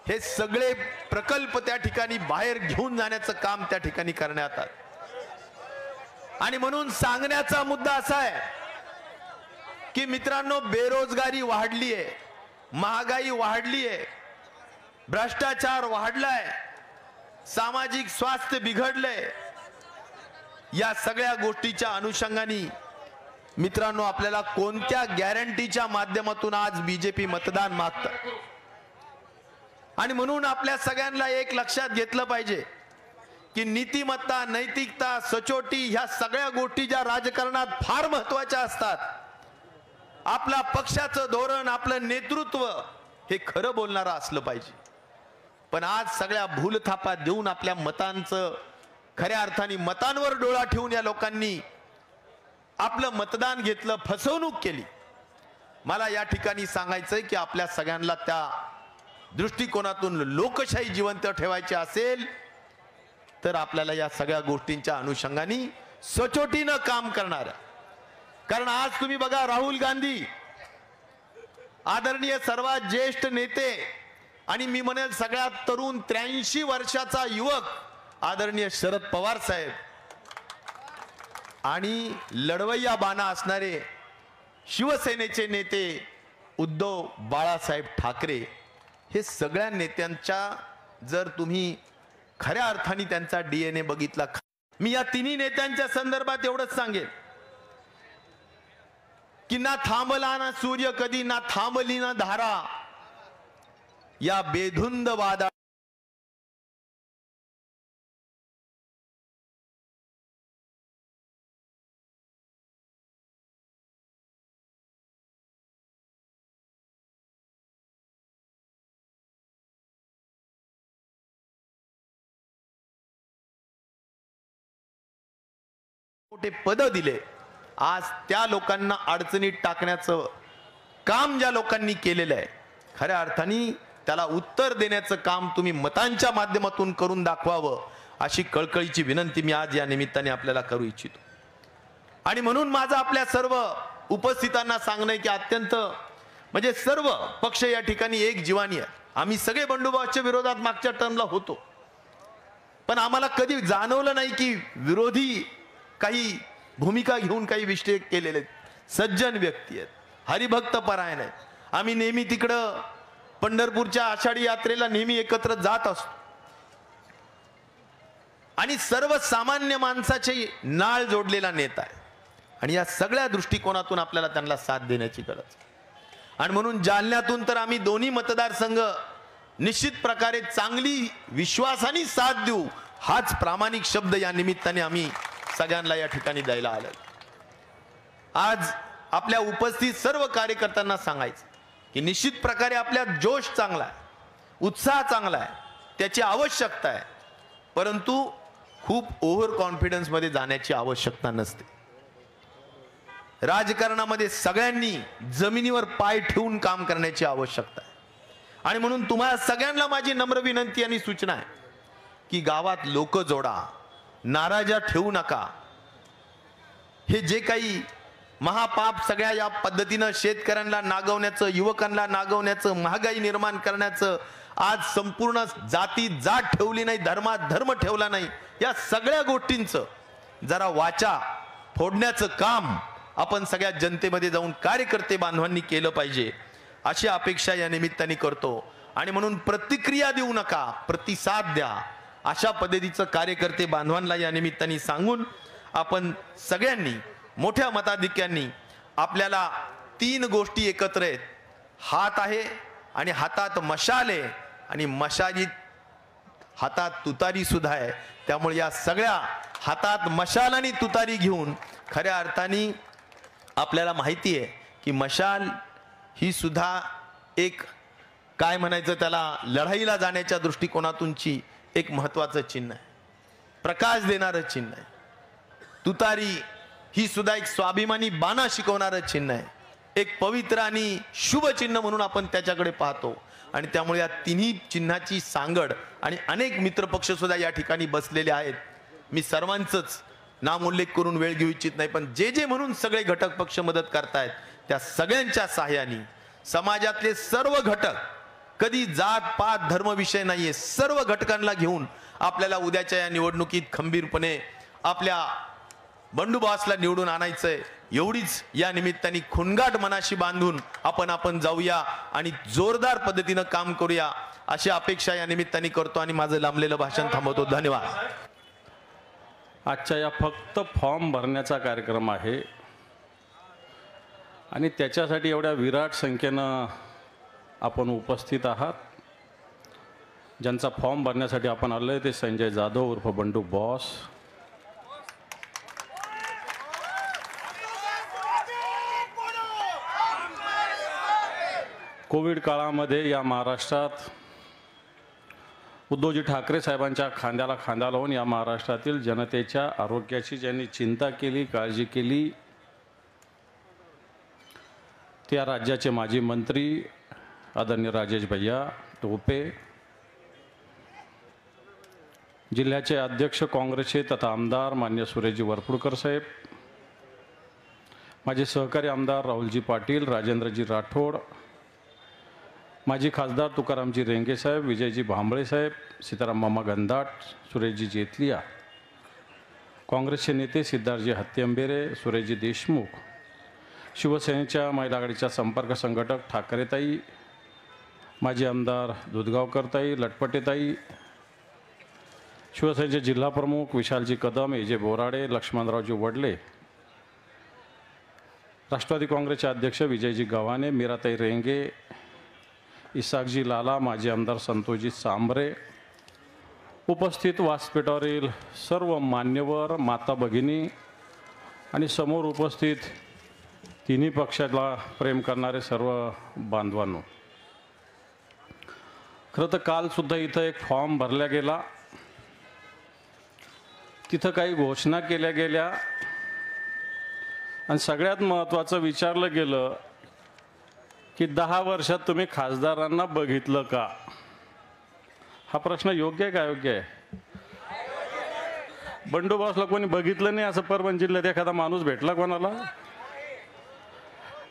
हे सगळे प्रकल्प त्या ठिकाणी बाहेर घेऊन जाण्याचं काम त्या ठिकाणी करण्यात आलं. आणि म्हणून सांगण्याचा मुद्दा असा आहे की मित्रांनो, बेरोजगारी वाढली आहे, महागाई वाढली आहे, भ्रष्टाचार वाढलाय, सामाजिक स्वास्थ्य बिघडलंय. या सगळ्या गोष्टीच्या अनुषंगाने मित्रांनो, आपल्याला कोणत्या गॅरंटीच्या माध्यमातून आज बीजेपी मतदान मागतं? आणि म्हणून आपल्या सगळ्यांना एक लक्षात घेतलं पाहिजे की नीतिमत्ता, नैतिकता, सचोटी ह्या सगळ्या गोष्टी ज्या राजकारणात फार महत्वाच्या असतात, आपला पक्षाचं धोरण, आपलं नेतृत्व हे खरं बोलणारं असलं पाहिजे. पण आज सगळ्या भूलथापा देऊन आपल्या मतांचं, खऱ्या अर्थाने मतांवर डोळा ठेवून या लोकांनी आपलं मतदान घेतलं, फसवणूक केली. मला या ठिकाणी सांगायचंय की आपल्या सगळ्यांना त्या दृष्टिकोनातून लोकशाही जिवंत ठेवायची असेल तर आपल्याला या सगळ्या गोष्टींच्या अनुषंगाने सचोटीनं काम करणार. कारण आज तुम्ही बघा, राहुल गांधी, आदरणीय सर्वात ज्येष्ठ नेते आणि मी म्हणेल सगळ्यात तरुण 83 वर्षाचा युवक आदरणीय शरद पवार साहेब आणि लढवय्या बाणा असणारे शिवसेनेचे नेते उद्धव बाळासाहेब ठाकरे, हे सगळ्या नेत्यांच्या जर तुम्ही खऱ्या अर्थाने त्यांचा DNA बघितला, मी या तिन्ही नेत्यांच्या संदर्भात एवढंच सांगेन की ना थांबला ना सूर्य कधी, ना थांबली ना धारा, या बेधुंद वादा मोठे पद दिले. आज त्या लोकांना अडचणीत टाकण्याचं काम ज्या लोकांनी केलेलं आहे, खऱ्या अर्थाने त्याला उत्तर देण्याचं काम तुम्ही मतांच्या माध्यमातून करून दाखवावं, अशी कळकळीची विनंती मी आज या निमित्ताने आपल्याला करू इच्छितो. आणि म्हणून माझं आपल्या सर्व उपस्थितांना सांगणं आहे की अत्यंत म्हणजे सर्व पक्ष या ठिकाणी एक जीवानी आहे. आम्ही सगळे बंडूभावाच्या विरोधात मागच्या टर्मला होतो, पण आम्हाला कधी जाणवलं नाही की विरोधी काही भूमिका घेऊन काही विषय केलेले आहेत. सज्जन व्यक्ती आहेत, हरिभक्त परायण आहेत. आम्ही नेहमी तिकडं पंढरपूरच्या आषाढी यात्रेला नेहमी एकत्र जात असतो आणि सर्वसामान्य माणसाची नाळ जोडलेला नेता आहे. आणि या सगळ्या दृष्टिकोनातून आपल्याला त्यांना साथ देण्याची गरज. आणि म्हणून जालन्यातून तर आम्ही दोन्ही मतदारसंघ निश्चित प्रकारे चांगली विश्वासाने साथ देऊ, हाच प्रामाणिक शब्द या निमित्ताने आम्ही सगळ्यांना या ठिकाणी द्यायला आलं. आज आपल्या उपस्थित सर्व कार्यकर्त्यांना सांगायचं की निश्चित प्रकारे आपल्या जोश चांगला आहे, उत्साह चांगला आहे, त्याची आवश्यकता आहे, परंतु खूप ओव्हर कॉन्फिडन्स मध्ये जाण्याची आवश्यकता नसते. राजकारणामध्ये सगळ्यांनी जमिनीवर पाय ठेवून काम करण्याची आवश्यकता आहे. आणि म्हणून तुम्हाला सगळ्यांना माझी नम्र विनंती आणि सूचना आहे की गावात लोक जोडा, नाराजा ठेवू नका. हे जे काही महापाप सगळ्या या पद्धतीनं शेतकऱ्यांना नागवण्याचं, युवकांना नागवण्याचं, महागाई निर्माण करण्याचं, आज संपूर्ण जातीत जात ठेवली नाही, धर्मात धर्म ठेवला नाही, या सगळ्या गोष्टींचं जरा वाचा फोडण्याचं काम आपण सगळ्या जनतेमध्ये जाऊन कार्यकर्ते बांधवांनी केलं पाहिजे, अशी अपेक्षा या निमित्ताने करतो. आणि म्हणून प्रतिक्रिया देऊ नका, प्रतिसाद द्या, अशा पद्धतीचं कार्यकर्ते बांधवांना या निमित्ताने सांगून आपण सगळ्यांनी मोठ्या मताधिक्यांनी आपल्याला 3 गोष्टी एकत्र आहेत. हात आहे आणि हातात मशाल आहे आणि मशालीत हातात तुतारी सुद्धा आहे. त्यामुळे या सगळ्या हातात मशाल आणि तुतारी घेऊन खऱ्या अर्थाने आपल्याला माहिती आहे की मशाल ही सुद्धा एक काय म्हणायचं त्याला, लढाईला जाण्याच्या दृष्टिकोनातूनची एक महत्वाचं चिन्ह आहे, प्रकाश देणारं चिन्ह आहे. तुतारी ही सुद्धा एक स्वाभिमानी बाणा शिकवणारं चिन्ह आहे, एक पवित्र आणि शुभ चिन्ह म्हणून आपण त्याच्याकडे पाहतो. आणि त्यामुळे या तिन्ही चिन्हाची सांगड आणि अनेक मित्रपक्ष सुद्धा या ठिकाणी बसलेले आहेत. मी सर्वांचंच नामोल्लेख करून वेळ घेऊ इच्छित नाही, पण जे जे म्हणून सगळे घटक पक्ष मदत करतायत त्या सगळ्यांच्या सहाय्याने समाजातले सर्व घटक, कधी जात पात धर्म विषय नाहीये, सर्व घटकांना घेऊन आपल्याला उद्याच्या या निवडणुकीत खंबीरपणे आपल्या बंडू बॉसला निवडून आणायचंय, एवढीच या निमित्ताने खुणगाट मनाशी बांधून आपण जाऊया आणि जोरदार पद्धतीनं काम करूया अशी अपेक्षा या निमित्ताने करतो आणि माझं लांबलेलं भाषण थांबवतो. धन्यवाद. आजच्या या फक्त फॉर्म भरण्याचा कार्यक्रम आहे आणि त्याच्यासाठी एवढ्या विराट संख्येनं आपण उपस्थित आहात. ज्यांचा फॉर्म भरण्यासाठी आपण आलोय ते संजय जाधव उर्फ बंडू बॉस, कोविड काळामध्ये या महाराष्ट्रात उद्धवजी ठाकरे साहेबांच्या खांद्याला खांदा लावून या महाराष्ट्रातील जनतेच्या आरोग्याची ज्यांनी चिंता केली, काळजी केली, त्या राज्याचे माजी मंत्री आदरणीय राजेश भैया टोपे, जिल्ह्याचे अध्यक्ष काँग्रेसचे तथा आमदार मान्य सुरेशजी वरपुडकर साहेब, माझे सहकारी आमदार राहुलजी पाटील, राजेंद्रजी राठोड, माजी खासदार तुकारामजी रेंगे साहेब, विजयजी भांबळे साहेब, सीताराम मामा गंधाट, सुरेशजी जेतलिया, काँग्रेसचे नेते सिद्धार्थजी हत्तीअंबेरे, सुरेशजी देशमुख, शिवसेनेच्या महिला आघाडीच्या संपर्क संघटक ठाकरेताई, माजी आमदार दुधगावकरताई, लटपटेताई, शिवसेनेचे जिल्हा प्रमुख विशालजी कदम, एजे बोराडे, लक्ष्मणरावजी वडले, राष्ट्रवादी काँग्रेसचे अध्यक्ष विजयजी गव्हाणे, मीराताई रेंगे, इसाकजी लाला, माजी आमदार संतोषजी सांबरे, उपस्थित व्यासपीठावरील सर्व मान्यवर, माता भगिनी आणि समोर उपस्थित तिन्ही पक्षाला प्रेम करणारे सर्व बांधवांनो, खरं तर कालसुद्धा इथं एक फॉर्म भरला गेला. तिथं काही घोषणा केल्या गेल्या आणि सगळ्यात महत्त्वाचं विचारलं गेलं की 10 वर्षात तुम्ही खासदारांना बघितलं का? हा प्रश्न योग्य आहे का अयोग्य आहे? बंडू बॉसला कोणी बघितलं नाही असं परभणी जिल्ह्यात एखादा माणूस भेटला कोणाला?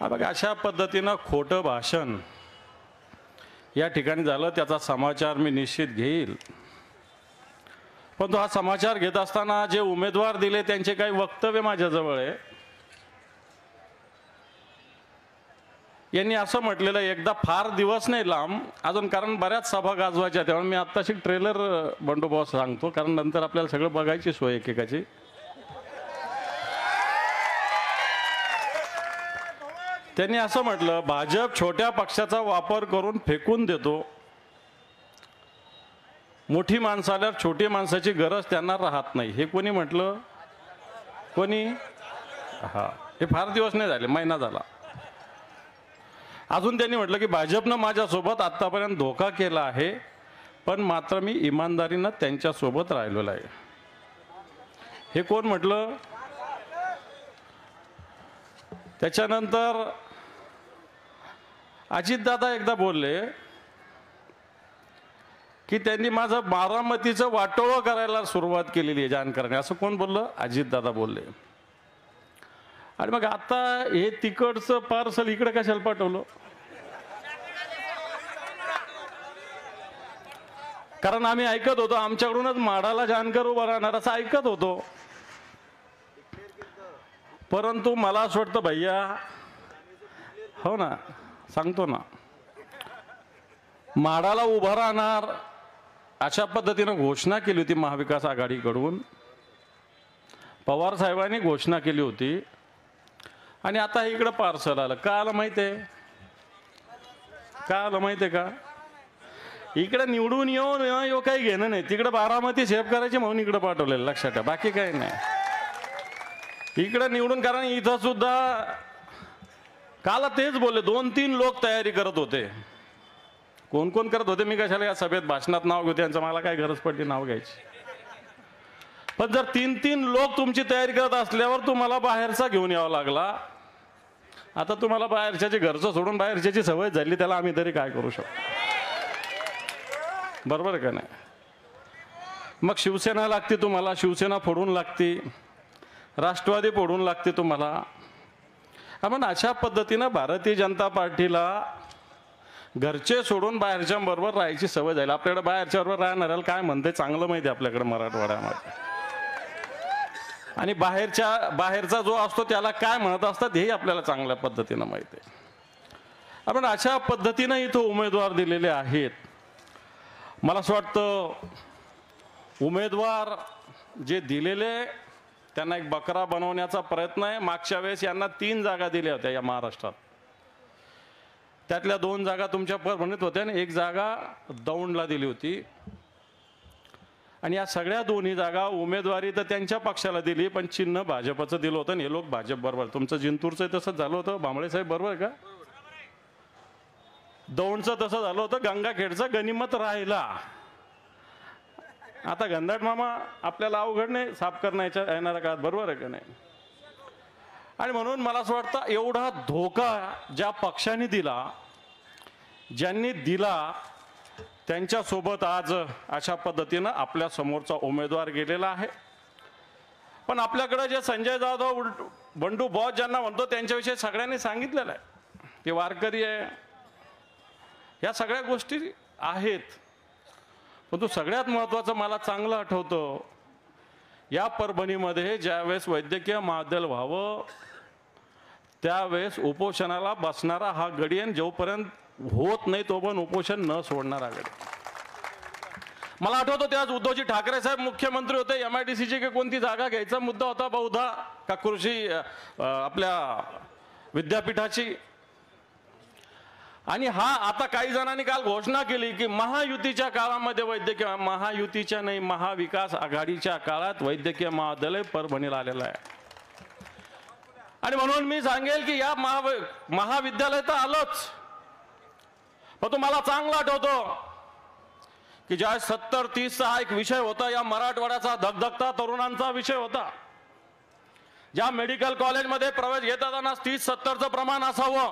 बघा, अशा पद्धतीनं खोटं भाषण या ठिकाणी झालं, त्याचा समाचार मी निश्चित घेईल. पण तो हा समाचार घेत असताना जे उमेदवार दिले त्यांचे काही वक्तव्य माझ्याजवळ आहे. यांनी असं म्हटलेलं एकदा, फार दिवस नाही लांब अजून, कारण बऱ्याच सभा गाजवायच्या, तेव्हा मी आत्ताशी ट्रेलर बंडू बॉस सांगतो, कारण नंतर आपल्याला सगळं बघायची सोय एकेकाची. त्यांनी असं म्हटलं, भाजप छोट्या पक्षाचा वापर करून फेकून देतो, मोठी माणसं आल्यावर छोटी माणसाची गरज त्यांना राहत नाही. हे कोणी म्हटलं? कोणी? हा, हे फार दिवस नाही झाले, महिना झाला. अजून त्यांनी म्हटलं की भाजपनं माझ्यासोबत आत्तापर्यंत धोका केला आहे, पण मात्र मी इमानदारीनं त्यांच्यासोबत राहिलेलो आहे. हे कोण म्हटलं? त्याच्यानंतर अजितदादा एकदा बोलले की त्यांनी माझं बारामतीचं वाटोळं करायला सुरुवात केलेली आहे जानकरांनी. असं कोण बोललं? अजितदादा बोलले. आणि मग आता हे तिकडचं पार्सल इकडे कशाला पाठवलं? कारण आम्ही ऐकत होतो आमच्याकडूनच माडाला जानकर उभा राहणार असं ऐकत होतो, परंतु मला असं वाटतं भैया, हो ना, सांगतो ना, माडाला उभा राहणार अशा पद्धतीनं घोषणा केली होती महाविकास आघाडीकडून, पवार साहेबांनी घोषणा केली होती, आणि आता इकडं पार्सल आलं. का आलं माहिती आहे? का आलं माहिती आहे का? इकडे निवडून येऊन काही घेणं नाही, तिकडे बारामती सेव्ह करायची म्हणून इकडे पाठवलेलं, लक्षात ठेवा, बाकी काही नाही. इकडे निवडून, कारण इथं सुद्धा काल तेच बोलले, 2-3 लोक तयारी करत होते. कोण कोण करत होते मी कशाला या सभेत भाषणात नाव घेऊ, त्यांचं मला काय गरज पडली नाव घ्यायची. पण जर 3-3 लोक तुमची तयारी करत असल्यावर तुम्हाला बाहेरचा घेऊन यावा लागला. आता तुम्हाला बाहेरच्याची, घरचं सोडून बाहेरच्याची सवय झाली, त्याला आम्ही तरी काय करू शकतो? बरोबर का नाही? मग शिवसेना लागते तुम्हाला, शिवसेना फोडून लागते, राष्ट्रवादी फोडून लागते तुम्हाला. आपण अशा पद्धतीनं भारतीय जनता पार्टीला घरचे सोडून बाहेरच्या बरोबर राहायची सवय झाली. आपल्याकडे बाहेरच्या बरोबर राहणाऱ्याला काय म्हणते चांगलं माहिती आपल्याकडे मराठवाड्यामध्ये. आणि बाहेरचा जो असतो त्याला काय म्हणत असतात हेही आपल्याला चांगल्या पद्धतीनं माहिती आहे. आपण अशा पद्धतीनं इथं उमेदवार दिलेले आहेत. मला असं वाटतं उमेदवार जे दिलेले त्यांना एक बकरा बनवण्याचा प्रयत्न आहे. मागच्या वेळेस यांना 3 जागा दिल्या होत्या या महाराष्ट्रात. त्यातल्या 2 जागा तुमच्या परभणीत होत्या आणि 1 जागा दौंडला दिली होती. आणि या सगळ्या 2ही जागा उमेदवारी तर त्यांच्या पक्षाला दिली, पण चिन्ह भाजपचं दिलं होतं आणि हे लोक भाजप बरोबर. तुमचं जिंतूरचं तसंच झालं होतं, भांबळे साहेब बरोबर का? दौंडचं तसं झालं होतं, गंगाखेडचं गनिमत राहिला. आता गंधाट मामा आपल्याला अवघड नाही साफ करण्याच्या येणाऱ्या काळात, बरोबर आहे का नाही? आणि म्हणून मला असं वाटतं एवढा धोका ज्या पक्षाने दिला, ज्यांनी दिला, त्यांच्यासोबत आज अशा पद्धतीनं आपल्या समोरचा उमेदवार गेलेला आहे. पण आपल्याकडे जे संजय जाधव बंडू बॉस ज्यांना म्हणतो त्यांच्याविषयी सगळ्यांनी सांगितलेलं आहे. ते वारकरी आहे, या सगळ्या गोष्टी आहेत. परंतु सगळ्यात महत्त्वाचं मला चांगलं आठवतं, या परभणीमध्ये ज्यावेळेस वैद्यकीय महाविद्यालय व्हावं त्यावेळेस उपोषणाला बसणारा हा गडियन जोपर्यंत होत नाही तोपर्यंत उपोषण न सोडणारा गडी. मला आठवतं त्याच उद्धवजी ठाकरे साहेब मुख्यमंत्री होते. MIDCची की कोणती जागा घ्यायचा मुद्दा होता बहुधा, का कृषी आपल्या विद्यापीठाची. आणि हा आता काही जणांनी काल घोषणा केली की महायुतीच्या काळामध्ये वैद्यकीय, महायुतीच्या नाही महाविकास आघाडीच्या काळात वैद्यकीय महाविद्यालय परभणीला आलेलं आहे. आणि म्हणून मी सांगेल की या महाविद्यालय तर आलंच, पण तुम्हाला चांगलं आठवतं की ज्या 70-30 हा एक विषय होता, या मराठवाड्याचा धगधगता तरुणांचा विषय होता. ज्या मेडिकल कॉलेजमध्ये प्रवेश घेत असताना 30-70चं प्रमाण असावं,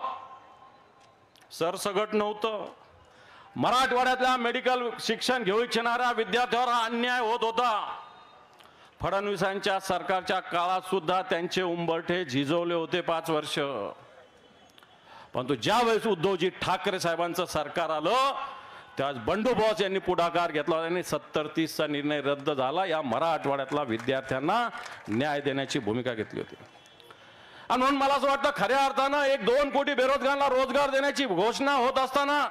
सरसगट नव्हतं. मराठवाड्यातल्या मेडिकल शिक्षण घेऊ इच्छिणाऱ्या विद्यार्थ्यांवर हा अन्याय होत होता. फडणवीसांच्या सरकारच्या काळात सुद्धा त्यांचे उंबरठे झिजवले होते 5 वर्ष. परंतु ज्या वेळेस उद्धवजी ठाकरे साहेबांचं सरकार आलं त्यावेळेस बंडू बॉस यांनी पुढाकार घेतला आणि 70-30चा निर्णय रद्द झाला. या मराठवाड्यातल्या विद्यार्थ्यांना न्याय देण्याची भूमिका घेतली होती. आणि म्हणून मला असं वाटतं खऱ्या अर्थानं 1-2 कोटी बेरोजगारांना रोजगार देण्याची घोषणा होत असताना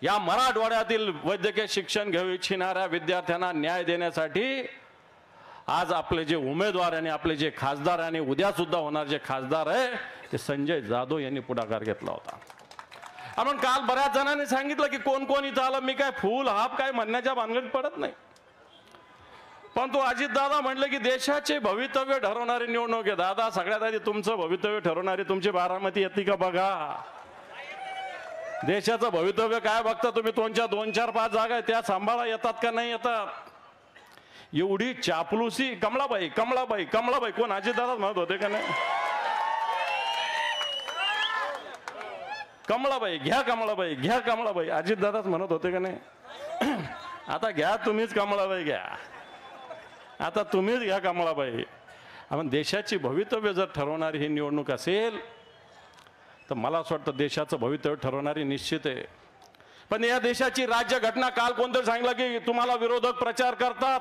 या मराठवाड्यातील वैद्यकीय शिक्षण घेऊ इच्छिणाऱ्या विद्यार्थ्यांना न्याय देण्यासाठी आज आपले जे उमेदवार आणि आपले जे खासदार आणि उद्या सुद्धा होणार जे खासदार आहे ते संजय जाधव यांनी पुढाकार घेतला होता. आपण काल बऱ्याच जणांनी सांगितलं की कोण कोण इथं आलं. मी काय फुल हाफ काय म्हणण्याच्या भानगडीत पडत नाही, पण तो अजितदादा म्हटलं की देशाचे भवितव्य ठरवणारी निवडणूक आहे. दादा सगळ्यात आधी तुमचं भवितव्य ठरवणारी तुमची बारामती येते का बघा. देशाचं भवितव्य काय बघता तुम्ही? 2-4-5 जागा आहे त्या सांभाळा, येतात का नाही येतात. एवढी चापलुसी. कमळाबाई कोण? अजितदादाच म्हणत होते का नाही? कमळाबाई घ्या अजितदादाच म्हणत होते का नाही? आता घ्या तुम्हीच कमळाबाई घ्या, आता तुम्हीच घ्या कमळाबाई. आपण देशाची भवितव्य जर ठरवणारी ही निवडणूक असेल तर मला असं वाटतं देशाचं भवितव्य ठरवणारी निश्चित आहे. पण या देशाची राज्यघटना, काल कोणतरी सांगितलं की तुम्हाला विरोधक प्रचार करतात,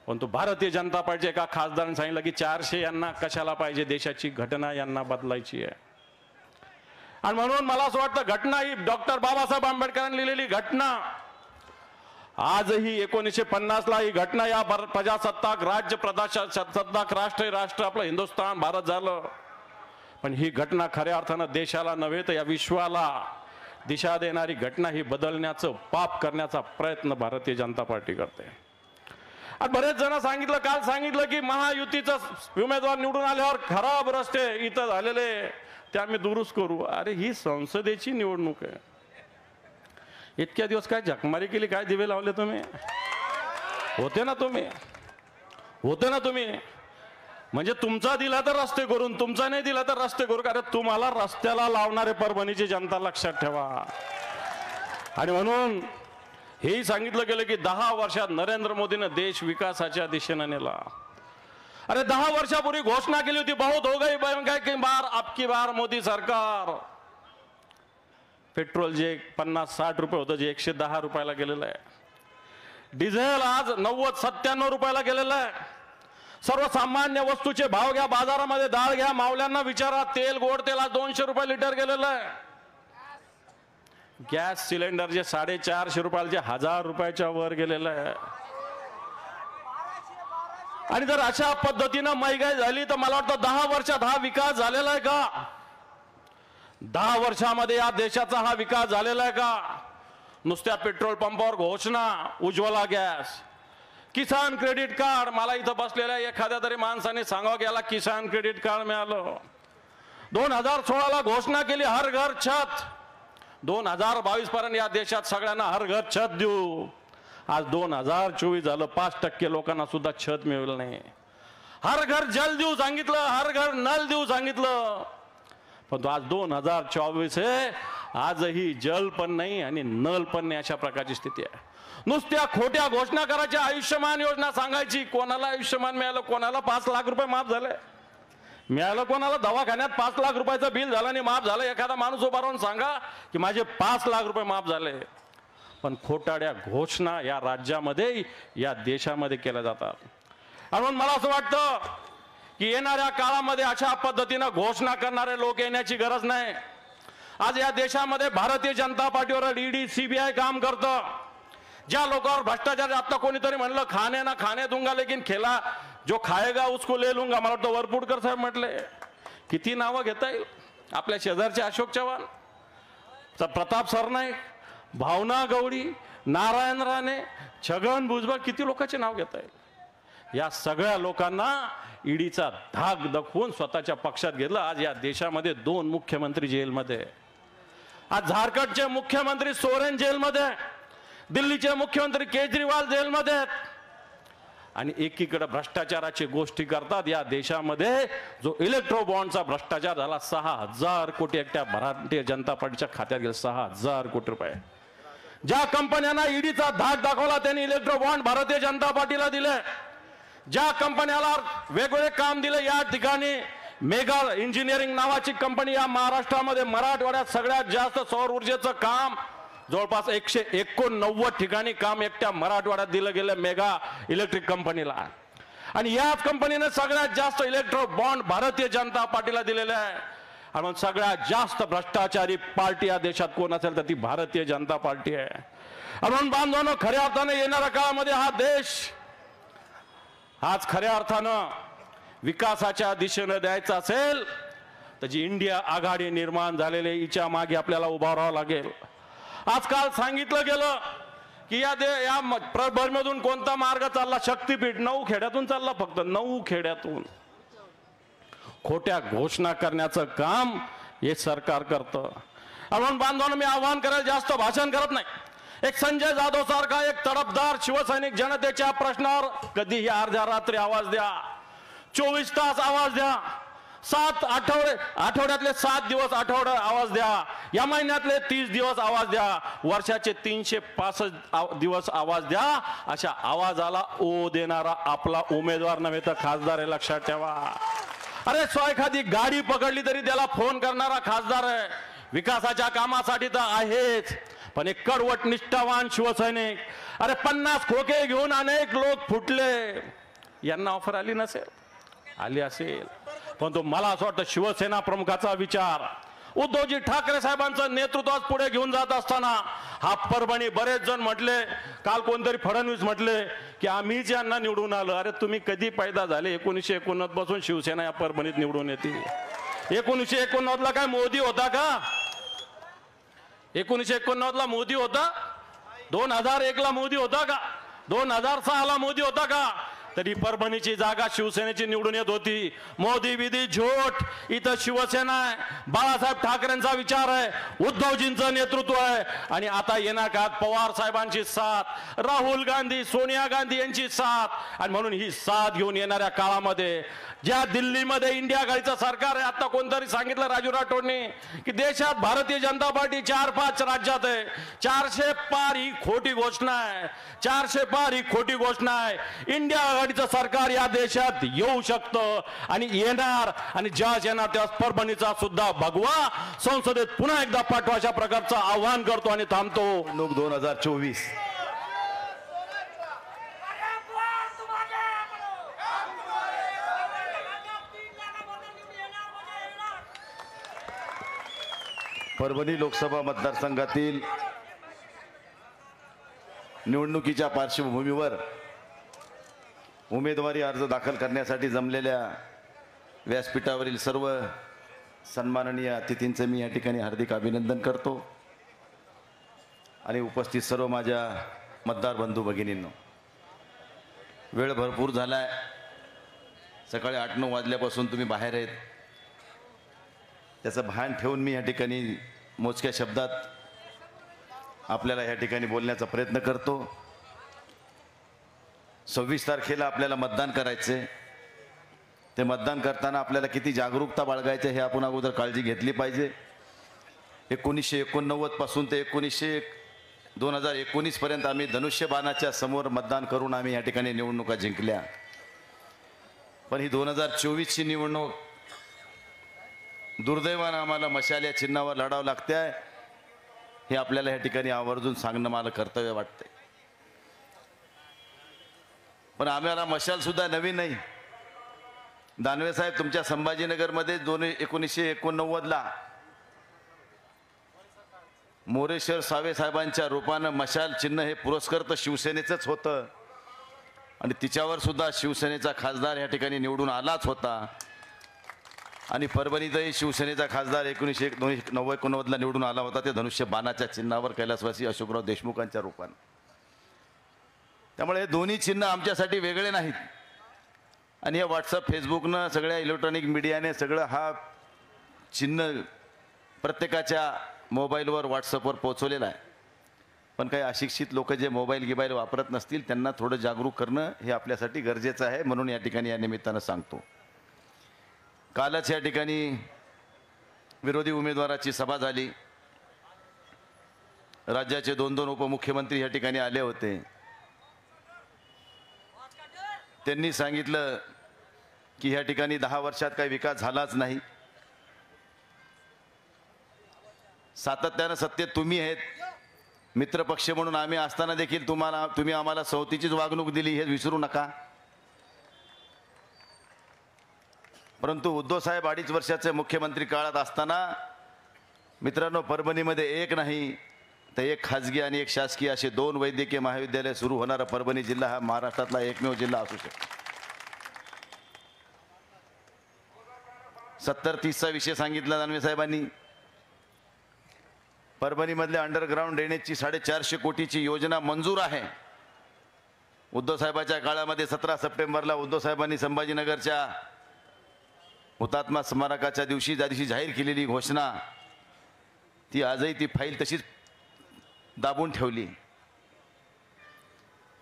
परंतु भारतीय जनता पार्टीच्या एका खासदारांनी सांगितलं की 400 यांना कशाला पाहिजे, देशाची घटना यांना बदलायची आहे. आणि म्हणून मला असं वाटतं घटना ही डॉक्टर बाबासाहेब आंबेडकरांनी लिहिलेली घटना आजही 1950ला ही घटना या प्रजासत्ताक राज्य प्रजासत्ताक राष्ट्र आपलं हिंदुस्थान भारत झालं. पण ही घटना खऱ्या अर्थानं देशाला नव्हे तर या विश्वाला दिशा देणारी घटना ही बदलण्याचं पाप करण्याचा प्रयत्न भारतीय जनता पार्टी करते. आणि बरेच जण काल सांगितलं की महायुतीचा उमेदवार निवडून आल्यावर खराब रस्ते इथं झालेले ते आम्ही दुरुस्त करू. अरे ही संसदेची निवडणूक आहे. इतक्या दिवस काय झकमारी केली, काय दिवे लावले तुम्ही? होते ना तुम्ही म्हणजे तुमचा दिला तर रस्ते करून, तुमचा नाही दिला तर रस्ते करू. अरे तुम्हाला रस्त्याला लावणारे परभणीची जनता लक्षात ठेवा. आणि म्हणून हेही सांगितलं गेलं की 10 वर्षात नरेंद्र मोदीनं देश विकासाच्या दिशेने नेला. अरे 10 वर्षापूर्वी घोषणा केली होती बहुत हो गई की बार आपकी बार मोदी सरकार. पेट्रोल जे 50-60 रुपये होतं जे 110 रुपयाला गेलेलं आहे. डिझेल आज 90-97 रुपयाला गेलेलं आहे. सर्वसामान्य वस्तूचे भाव घ्या, बाजारामध्ये डाळ घ्या, मावल्यांना विचारा, तेल गोड तेल आज 200 रुपये लिटर गेलेलं आहे. गॅस सिलेंडर जे 450 रुपयाचे 1000 रुपयाच्या वर गेलेलं आहे. आणि जर अशा पद्धतीनं महागाई झाली तर मला वाटतं 10 वर्षात हा विकास झालेला आहे का? 10 वर्षामध्ये या देशाचा हा विकास झालेला आहे का? नुसत्या पेट्रोल पंपावर घोषणा, उज्ज्वला गॅस, किसान क्रेडिट कार्ड. मला इथं बसलेल्या एखाद्या तरी माणसाने सांगावं की याला किसान क्रेडिट कार्ड मिळालं. 2016ला घोषणा केली हर घर छत. 2022 पर्यंत या देशात सगळ्यांना हर घर छत देऊ. आज 2024 झालं, 5% लोकांना सुद्धा छत मिळेल नाही. हर घर जल देऊ सांगितलं, हर घर नल देऊ सांगितलं, पण आज 2024 आहे, आजही जल पण नाही आणि नल पण नाही, अशा प्रकारची स्थिती आहे. नुसत्या खोट्या घोषणा करायच्या. आयुष्यमान योजना सांगायची, कोणाला आयुष्यमान मिळालं, कोणाला 5 लाख रुपये माफ झाले मिळालं, कोणाला दवाखान्यात 5 लाख रुपयाचं बिल झालं आणि माफ झालं. एखादा माणूस उभा राहून सांगा की माझे 5 लाख रुपये माफ झाले. पण खोटाड्या घोषणा या राज्यामध्ये, या देशामध्ये केल्या जातात. म्हणून मला असं वाटतं की येणाऱ्या काळामध्ये अशा पद्धतीनं घोषणा करणारे लोक येण्याची गरज नाही. आज या देशामध्ये भारतीय जनता पार्टीवर ईडी, सीबीआय काम करतं. ज्या लोकांवर भ्रष्टाचार, आता कोणीतरी म्हणलं खाने ना खाने दूंगा लेकिन खेला जो खाएगा उसको ले लूंगा. मला वाटतं वरपुडकर साहेब म्हटले. किती नावं घेता येईल? आपल्या शेजारचे अशोक चव्हाण, प्रताप सरनाईक, भावना गवडी, नारायण राणे, छगन भुजबळ, किती लोकांचे नाव घेता येईल? या सगळ्या लोकांना ईडीचा धाक दाखवून स्वतःच्या पक्षात घेतलं. आज या देशामध्ये 2 मुख्यमंत्री जेलमध्ये. आज झारखंडचे मुख्यमंत्री सोरेन जेलमध्ये, दिल्लीचे मुख्यमंत्री केजरीवाल जेलमध्ये आहेत. आणि एकीकडे भ्रष्टाचाराची गोष्टी करतात. या देशामध्ये जो इलेक्ट्रो बॉन्डचा भ्रष्टाचार झाला, 6000 कोटी एकट्या भारतीय जनता पार्टीच्या खात्यात गेले. 6000 कोटी रुपये. ज्या कंपन्यांना ईडीचा धाक दाखवला त्यांनी इलेक्ट्रो बॉन्ड भारतीय जनता पार्टीला दिले. ज्या कंपन्याला वेगवेगळे काम दिले, या ठिकाणी मेगा इंजिनिअरिंग नावाची कंपनी या महाराष्ट्रामध्ये, मराठवाड्यात सगळ्यात जास्त सौर ऊर्जेचं काम, जवळपास 189 ठिकाणी काम एकट्या मराठवाड्यात दिलं गेलं मेगा इलेक्ट्रिक कंपनीला. आणि याच कंपनीने सगळ्यात जास्त इलेक्ट्रो बॉन्ड भारतीय जनता पार्टीला दिलेले आहे. आणि सगळ्यात जास्त भ्रष्टाचारी पार्टी या देशात कोण असेल तर ती भारतीय जनता पार्टी आहे. म्हणून बांधवांनो, खऱ्या अर्थाने येणाऱ्या काळामध्ये हा देश आज खऱ्या अर्थानं विकासाच्या दिशेने द्यायचा असेल तर जी इंडिया आघाडी निर्माण झालेली, हिच्या मागे आपल्याला उभा राहावं लागेल. आजकाल सांगितलं गेलं की या परभणीमधून कोणता मार्ग चालला? शक्तीपीठ 9 खेड्यातून चालला, फक्त 9 खेड्यातून. खोट्या घोषणा करण्याचं काम हे सरकार करतं. म्हणून बांधवांनो, मी आव्हान करायला जास्त भाषण करत नाही. एक संजय जाधव सारखा एक तडफदार शिवसैनिक जनतेच्या प्रश्नावर कधीही अर्ध्या रात्री आवाज द्या, 24 तास आवाज द्या, 7 आठवड्यातले 7 दिवस आवाज द्या, या महिन्यातले 30 दिवस आवाज द्या, वर्षाचे 365 दिवस आवाज द्या. अशा आवाजाला ओ देणारा आपला उमेदवार नव्हे तर खासदार आहे, लक्षात ठेवा. अरे एखादी गाडी पकडली तरी त्याला फोन करणारा खासदार आहे. विकासाच्या कामासाठी तर आहेच, पण एक कडवट निष्ठावान शिवसैनिक. अरे 50 खोके घेऊन अनेक लोक फुटले, यांना ऑफर आली नसेल, आली असेल, पण तो मला असं वाटतं शिवसेना प्रमुखाचा विचार, उद्धवजी ठाकरे साहेबांचं नेतृत्व पुढे घेऊन जात असताना हा परभणी, बरेच जण म्हटले, काल कोणतरी फडणवीस म्हटले की आम्हीच यांना निवडून आलं. अरे तुम्ही कधी पैदा झाले? 1989 पासून शिवसेना या परभणीत निवडून येते. 1989 ला काय मोदी होता का? 1989 ला मोदी होता? 2001 ला मोदी होता का? 2006 ला मोदी होता का? तरी परभणीची जागा शिवसेनेची निवडून येत होती. मोदी विधी झोट. इथं शिवसेना आहे, बाळासाहेब ठाकरेंचा विचार आहे, उद्धवजींचं नेतृत्व आहे. आणि आता येणार काळात पवार साहेबांची साथ, राहुल गांधी, सोनिया गांधी यांची साथ. आणि म्हणून ही साथ घेऊन येणाऱ्या काळामध्ये ज्या दिल्लीमध्ये इंडिया आघाडीचं सरकार आहे, आता कोणतरी सांगितलं राजू राठोडने की देशात भारतीय जनता पार्टी 4-5 राज्यात आहे. 400 पार ही खोटी घोषणा आहे. 400 पार ही खोटी घोषणा आहे. इंडिया आघाडीचं सरकार या देशात येऊ शकतं आणि येणार. आणि ज्या येणार त्या परभणीचा सुद्धा भगवा संसदेत पुन्हा एकदा पाठवा, अशा प्रकारचं आव्हान करतो आणि थांबतो. 2024 परभणी लोकसभा मतदारसंघातील निवडणुकीच्या पार्श्वभूमीवर उमेदवारी अर्ज दाखल करण्यासाठी जमलेल्या व्यासपीठावरील सर्व सन्माननीय अतिथींचे मी या ठिकाणी हार्दिक अभिनंदन करतो आणि उपस्थित सर्व माझ्या मतदार बंधू भगिनींनो, वेळ भरपूर झालाय. सकाळी 8-9 वाजल्यापासून तुम्ही बाहेर आहेत. त्याचं भान ठेवून मी या ठिकाणी मोजक्या शब्दात आपल्याला या ठिकाणी बोलण्याचा प्रयत्न करतो. 26 तारखेला आपल्याला मतदान करायचे. ते मतदान करताना आपल्याला किती जागरूकता बाळगायचे हे आपण अगोदर काळजी घेतली पाहिजे. 1989 पासून ते 2019 पर्यंत आम्ही धनुष्यबाणाच्या समोर मतदान करून आम्ही या ठिकाणी निवडणुका जिंकल्या. पण ही 2024ची निवडणूक दुर्दैवानं आम्हाला मशाल या चिन्हावर लढावं लागते आहे. हे आपल्याला या ठिकाणी आवर्जून सांगणं मला कर्तव्य वाटते. पण आम्हाला मशाल सुद्धा नवीन नाही. दानवे साहेब, तुमच्या संभाजीनगरमध्ये 1989ला मोरेश्वर सावे साहेबांच्या रूपानं मशाल चिन्ह हे पुरस्कृत शिवसेनेचंच होतं आणि तिच्यावर सुद्धा शिवसेनेचा खासदार या ठिकाणी निवडून आलाच होता. आणि परभणीतही शिवसेनेचा खासदार 1989ला निवडून आला होता, ते धनुष्य बाणाच्या चिन्हावर कैलासवासी अशोकराव देशमुखांच्या रूपानं. त्यामुळे हे दोन्ही चिन्ह आमच्यासाठी वेगळे नाहीत. आणि या व्हॉट्सअप, फेसबुकनं, सगळ्या इलेक्ट्रॉनिक मीडियाने सगळं हा चिन्ह प्रत्येकाच्या मोबाईलवर, व्हॉट्सअपवर पोहोचवलेला आहे. पण काही अशिक्षित लोक जे मोबाईल वापरत नसतील त्यांना थोडं जागरूक करणं हे आपल्यासाठी गरजेचं आहे. म्हणून या ठिकाणी या निमित्तानं सांगतो. कालच या ठिकाणी विरोधी उमेदवाराची सभा झाली. राज्याचे 2 उपमुख्यमंत्री या ठिकाणी आले होते. त्यांनी सांगितलं की ह्या ठिकाणी 10 वर्षात काही विकास झालाच नाही. सातत्यानं सत्तेत तुम्ही आहेत, मित्रपक्ष म्हणून आम्ही असताना देखील तुम्ही आम्हाला सवतीचीच वागणूक दिली, हे विसरू नका. परंतु उद्धव साहेब 2.5 वर्षाचे मुख्यमंत्री काळात असताना मित्रांनो, परभणीमध्ये एक नाही तर एक खाजगी आणि एक शासकीय असे 2 वैद्यकीय महाविद्यालय सुरू होणारा परभणी जिल्हा हा महाराष्ट्रातला एकमेव जिल्हा असू शकतो. 70-30चा विषय सांगितला दानवे साहेबांनी. परभणीमधल्या अंडरग्राऊंड ड्रेनेजची 450 कोटीची योजना मंजूर आहे. उद्धव साहेबांच्या काळामध्ये 17 सप्टेंबरला उद्धव साहेबांनी संभाजीनगरच्या हुतात्मा स्मारकाच्या दिवशी ज्या दिवशी जाहीर केलेली घोषणा, ती आजही ती फाईल तशीच दाबून ठेवली.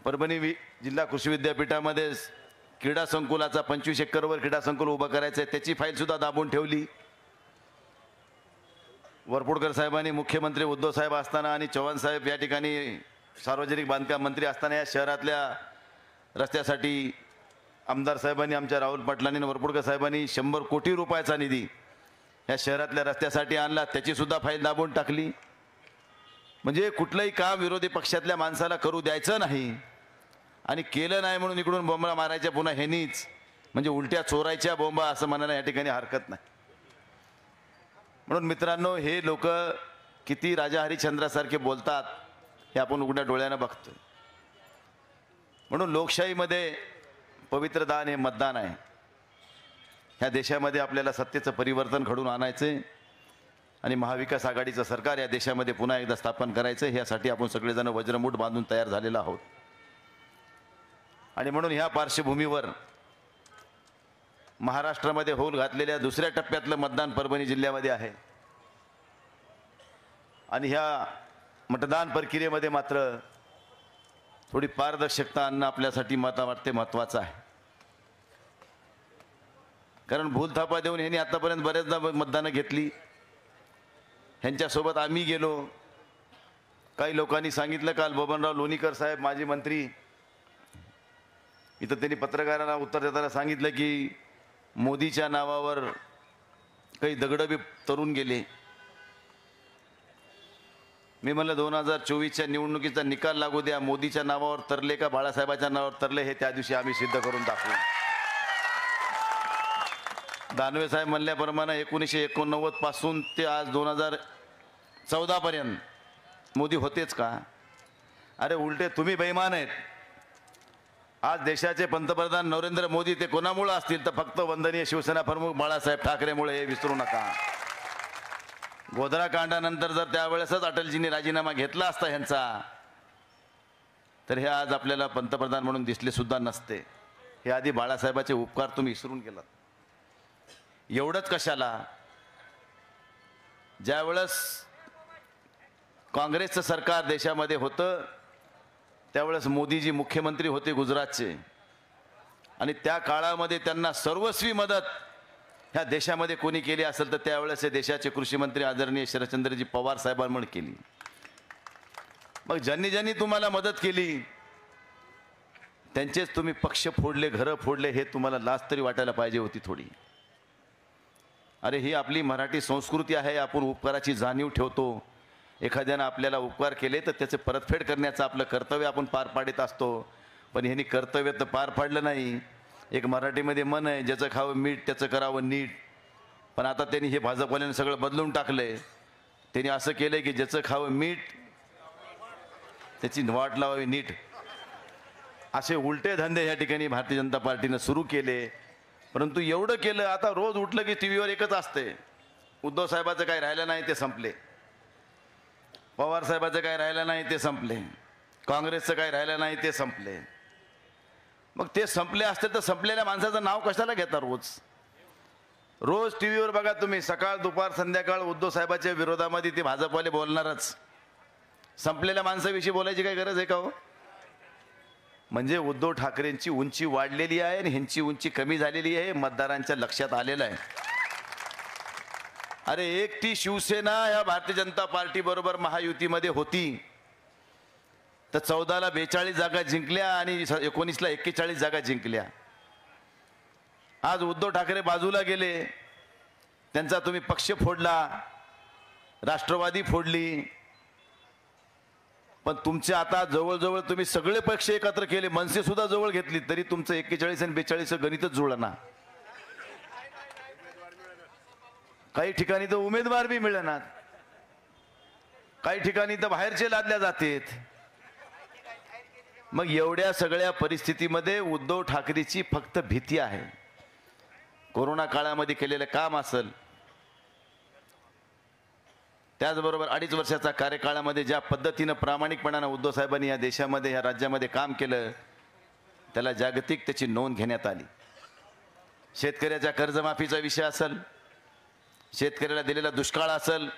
परभणी जिल्हा कृषी विद्यापीठामध्ये क्रीडा संकुलाचा 25 एकरवर क्रीडा संकुल उभं करायचं आहे, त्याची फाईल सुद्धा दाबून ठेवली. वरपुडकर साहेबांनी मुख्यमंत्री उद्धव साहेब असताना आणि चव्हाण साहेब या ठिकाणी सार्वजनिक बांधकाम मंत्री असताना या शहरातल्या रस्त्यासाठी आमदार साहेबांनी, आमच्या राहुल पाटलांनी आणि वरपुडकर साहेबांनी 100 कोटी रुपयाचा निधी या शहरातल्या रस्त्यासाठी आणला, त्याची सुद्धा फाईल दाबून टाकली. म्हणजे कुठलंही काम विरोधी पक्षातल्या माणसाला करू द्यायचं नाही आणि केलं नाही म्हणून इकडून बोंबा मारायच्या पुन्हा हेनीच, म्हणजे उलट्या चोरायच्या बोंबा असं म्हणायला या ठिकाणी हरकत नाही. म्हणून मित्रांनो, हे लोक किती राजा हरिश्चंद्रासारखे बोलतात हे आपण उघड्या डोळ्यानं बघतोय. म्हणून लोकशाहीमध्ये पवित्र दान हे मतदान आहे. ह्या देशामध्ये आपल्याला सत्तेचं परिवर्तन घडून आणायचे आणि महाविकास आघाडीचं सरकार या देशामध्ये पुन्हा एकदा स्थापन करायचं, ह्यासाठी आपण सगळेजण वज्रमूठ बांधून तयार झालेलो आहोत. आणि म्हणून ह्या पार्श्वभूमीवर महाराष्ट्रामध्ये होल घातलेल्या 2ऱ्या टप्प्यातलं मतदान परभणी जिल्ह्यामध्ये आहे. आणि ह्या मतदान प्रक्रियेमध्ये मात्र थोडी पारदर्शकता आणणं आपल्यासाठी मला वाटते महत्त्वाचं आहे. कारण भूलथापा देऊन ह्यांनी आतापर्यंत बरेचदा मतदानं घेतली. ह्यांच्यासोबत आम्ही गेलो. काही लोकांनी सांगितलं, काल बबनराव लोणीकर साहेब माजी मंत्री इथं त्यांनी पत्रकारांना उत्तर देताना सांगितलं की मोदीच्या नावावर काही दगडं बी तरून गेले. मी म्हणलं 2024च्या निवडणुकीचा निकाल लागू द्या, मोदीच्या नावावर तरले का बाळासाहेबांच्या नावावर तरले हे त्या दिवशी आम्ही सिद्ध करून दाखवू. दानवे साहेब म्हणल्याप्रमाणे 1989 पासून ते आज 14 पर्यंत मोदी होतेच का? अरे उलटे तुम्ही बेईमान आहेत. आज देशाचे पंतप्रधान नरेंद्र मोदी ते कोणामुळे असतील तर फक्त वंदनीय शिवसेना प्रमुख बाळासाहेब ठाकरेमुळे, हे विसरू नका. गोधरा कांडानंतर जर त्यावेळेसच अटलजींनी राजीनामा घेतला असता ह्यांचा, तर हे आज आपल्याला पंतप्रधान म्हणून दिसले सुद्धा नसते. हे आधी बाळासाहेबाचे उपकार तुम्ही विसरून गेलात. एवढंच कशाला, ज्यावेळेस काँग्रेसचं सरकार देशामध्ये होतं त्यावेळेस मोदीजी मुख्यमंत्री होते गुजरातचे, आणि त्या काळामध्ये त्यांना सर्वस्वी मदत ह्या देशामध्ये कोणी केली असेल तर त्यावेळेस हे देशाचे कृषी मंत्री आदरणीय शरदचंद्रजी पवार साहेबांमुळे केली. मग ज्यांनी ज्यांनी तुम्हाला मदत केली त्यांचेच तुम्ही पक्ष फोडले, घरं फोडले, हे तुम्हाला लाज तरी वाटायला पाहिजे होती थोडी. अरे ही आपली मराठी संस्कृती आहे, आपण उपकाराची जाणीव ठेवतो. एखाद्यानं आपल्याला उपकार केले तर त्याचे परतफेड करण्याचं आपलं कर्तव्य आपण पार पाडित असतो. पण ह्यांनी कर्तव्य तर पार पाडलं नाही. एक मराठीमध्ये म्हण आहे, ज्याचं खावं मीठ त्याचं करावं नीट. पण आता त्यांनी हे भाजपवाल्याने सगळं बदलून टाकलंय. त्यांनी असं केलंय की ज्याचं खावं मीठ त्याची वाट लावावी नीट. असे उलटे धंदे या ठिकाणी भारतीय जनता पार्टीनं सुरू केले. परंतु एवढं केलं, आता रोज उठलं की टीव्हीवर एकच असते, उद्धव साहेबाचं काय राहिलं नाही ते संपले, पवार साहेबाचं काय राहिलं नाही ते संपले, काँग्रेसचं काय राहिलं नाही ते संपले. मग ते संपले असते तर संपलेल्या माणसाचं नाव कशाला घेता? रोज टीव्हीवर बघा तुम्ही, सकाळ दुपार संध्याकाळ उद्धव साहेबाच्या विरोधामध्ये ते भाजपवाले बोलणारच. संपलेल्या माणसाविषयी बोलायची काही गरज आहे का हो? म्हणजे उद्धव ठाकरेंची उंची वाढलेली आहे आणि ह्यांची उंची कमी झालेली आहे, मतदारांच्या लक्षात आलेलं आहे. अरे एकटी शिवसेना ह्या भारतीय जनता पार्टी बरोबर महायुतीमध्ये होती तर 14ला 42 जागा जिंकल्या आणि 19ला 41 जागा जिंकल्या. आज उद्धव ठाकरे बाजूला गेले, त्यांचा तुम्ही पक्ष फोडला, राष्ट्रवादी फोडली. पण तुमचे आता जवळजवळ तुम्ही सगळे पक्ष एकत्र केले, मनसे सुद्धा जवळ घेतली, तरी तुमचं 41 आणि 42 गणितच जुळना. काही ठिकाणी तर उमेदवार बी मिळणार, काही ठिकाणी तर बाहेरचे लादल्या जातात. मग एवढ्या सगळ्या परिस्थितीमध्ये उद्धव ठाकरेची फक्त भीती आहे. कोरोना काळामध्ये केलेलं काम असेल, त्याचबरोबर 2.5 वर्षाचा कार्यकाळामध्ये ज्या पद्धतीनं प्रामाणिकपणानं उद्धव साहेबांनी या देशामध्ये, या राज्यामध्ये काम केलं, त्याला जागतिक त्याची नोंद घेण्यात आली. शेतकऱ्याच्या कर्जमाफीचा विषय असेल, शेतकऱ्याला दिलेला दुष्काळ असेल,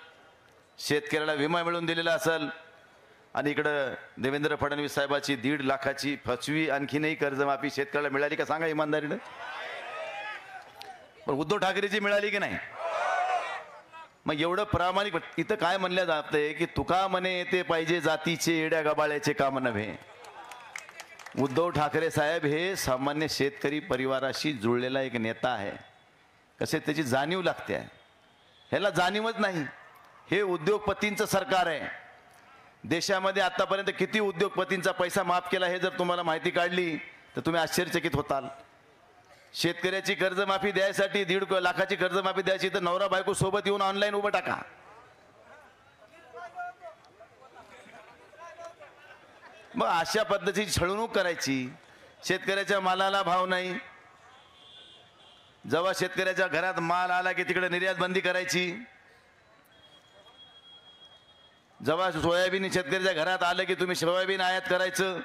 शेतकऱ्याला विमा मिळवून दिलेला असेल, आणि इकडं देवेंद्र फडणवीस साहेबाची 1.5 लाखाची फसवी आणखीनही कर्जमाफी शेतकऱ्याला मिळाली का सांगा इमानदारीनं? पण उद्धव ठाकरेची मिळाली की नाही? मग एवढं प्रामाणिक इथं काय म्हणलं जातंय की तुका म्हणे येते पाहिजे जातीचे येड्या गबाळ्याचे काम नव्हे. उद्धव ठाकरे साहेब हे सामान्य शेतकरी परिवाराशी जुळलेला एक नेता आहे. कसे त्याची जाणीव लागते आहे, ह्याला जाणीवच नाही. हे उद्योगपतींचं सरकार आहे. देशामध्ये आतापर्यंत किती उद्योगपतींचा पैसा माफ केला हे जर तुम्हाला माहिती काढली तर तुम्ही आश्चर्यचकित होताल. शेतकऱ्याची कर्जमाफी द्यायसाठी 1.5 लाखाची कर्जमाफी द्यायची तर नवरा बायको सोबत येऊन ऑनलाईन उभं टाका. मग अशा पद्धतीची छळवणूक करायची. शेतकऱ्याच्या मालाला भाव नाही, जेव्हा शेतकऱ्याच्या घरात माल आला की तिकडे निर्यात बंदी करायची. जेव्हा सोयाबीन शेतकऱ्याच्या घरात आलं की तुम्ही सोयाबीन आयात करायचं.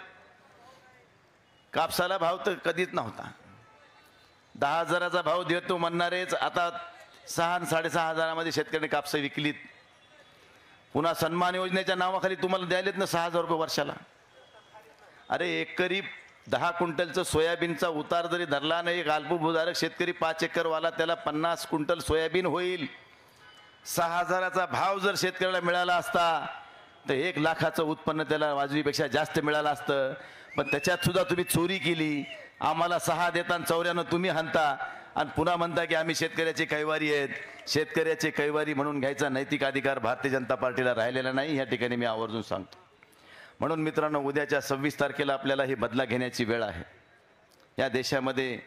कापसाला भाव तर कधीच नव्हता. 10,000चा भाव देतो म्हणणारेच आता 6,000-6,500 मध्ये शेतकऱ्यांनी कापसं विकलीत. पुन्हा सन्मान योजनेच्या नावाखाली तुम्हाला द्यायलेत ना 6,000 रुपये वर्षाला. अरे एकरी 10 क्विंटलचं सोयाबीनचा उतार जरी धरला नाही, एक अल्पभूधारक शेतकरी 5 एकरवाला त्याला 50 क्विंटल सोयाबीन होईल. 6,000चा भाव जर शेतकऱ्याला मिळाला असता तर 1 लाखाचं उत्पन्न त्याला वाजवीपेक्षा जास्त मिळालं असतं. पण त्याच्यात सुद्धा तुम्ही चोरी केली. आम्हाला 6 देताना 94 तुम्ही हाणता आणि पुन्हा म्हणता की आम्ही शेतकऱ्याचे कैवारी आहेत. शेतकऱ्याचे कैवारी म्हणून घ्यायचा नैतिक अधिकार भारतीय जनता पार्टीला राहिलेला नाही, या ठिकाणी मी आवर्जून सांगतो. म्हणून मित्रांनो, उद्याच्या 26 तारखेला आपल्याला ही बदला घेण्याची वेळ आहे. या देशामध्ये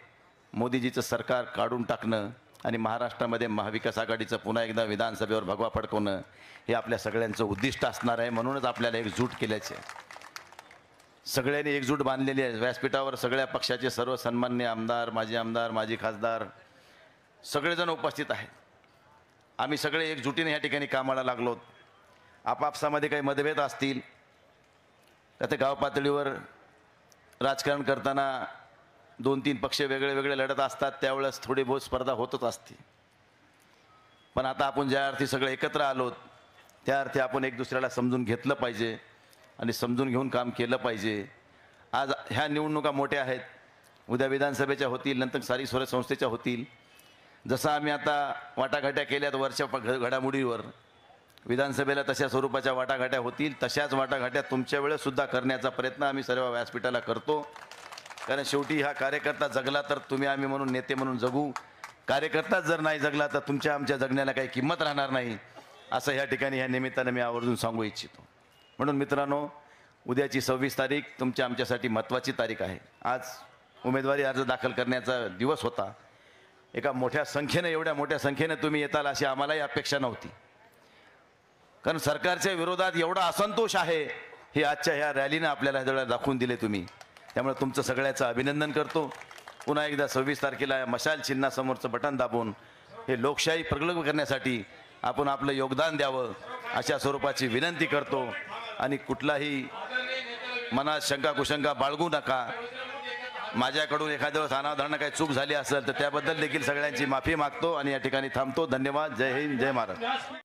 मोदीजीचं सरकार काढून टाकणं आणि महाराष्ट्रामध्ये महाविकास आघाडीचं पुन्हा एकदा विधानसभेवर भगवा फडकवणं हे आपल्या सगळ्यांचं उद्दिष्ट असणार आहे. म्हणूनच आपल्याला एकजूट केल्याचे सगळ्यांनी एकजूट बांधलेली आहे. व्यासपीठावर सगळ्या पक्षाचे सर्व सन्मान्य आमदार, माजी खासदार सगळेजण उपस्थित आहेत. आम्ही सगळे एकजुटीने या ठिकाणी कामाला लागलो. आपापसामध्ये काही मतभेद असतील तर ते गाव पातळीवर राजकारण करताना 2-3 पक्ष वेगळे वेगळे लढत असतात, त्यावेळेस थोडी बहुत स्पर्धा होतच असते. पण आता आपण ज्या अर्थी सगळे एकत्र आलोत त्या अर्थी आपण एक दुसऱ्याला समजून घेतलं पाहिजे आणि समजून घेऊन काम केलं पाहिजे. आज ह्या निवडणुका मोठ्या आहेत. उद्या विधानसभेच्या होतील, नंतर सारी स्वराज्य संस्थेच्या होतील. जसं आम्ही आता वाटाघाट्या केल्यात वरच्या घडामोडीवर, विधानसभेला तशा स्वरूपाच्या वाटाघाट्या होतील. तशाच वाटाघाट्या तुमच्या वेळेससुद्धा करण्याचा प्रयत्न आम्ही सर्व व्यासपीठाला करतो. कारण शेवटी हा कार्यकर्ता जगला तर तुम्ही आम्ही म्हणून नेते म्हणून जगू. कार्यकर्ताच जर नाही जगला तर तुमच्या आमच्या जगण्याला काही किंमत राहणार नाही, असं ह्या ठिकाणी ह्या निमित्तानं मी आवर्जून सांगू इच्छितो. म्हणून मित्रांनो, उद्याची 26 तारीख तुमच्या आमच्यासाठी महत्त्वाची तारीख आहे. आज उमेदवारी अर्ज दाखल करण्याचा दिवस होता. एका मोठ्या संख्येने, एवढ्या मोठ्या संख्येने तुम्ही येताल अशी आम्हालाही अपेक्षा नव्हती. कारण सरकारच्या विरोधात एवढा असंतोष आहे हे आजच्या ह्या रॅलीनं आपल्याला दाखवून दिले तुम्ही. त्यामुळे तुमचं सगळ्याचं अभिनंदन करतो. पुन्हा एकदा 26 तारखेला मशाल चिन्हासमोरचं बटन दाबून हे लोकशाही प्रगल्भ करण्यासाठी आपण आपलं योगदान द्यावं अशा स्वरूपाची विनंती करतो. आणि कुठलाही मनात शंका कुशंका बाळगू नका. माझ्याकडून एखाद्या वेळेस अनावधानानं काही चूक झाली असेल तर त्याबद्दल देखील सगळ्यांची माफी मागतो आणि या ठिकाणी थांबतो. धन्यवाद. जय हिंद, जय महाराष्ट्र.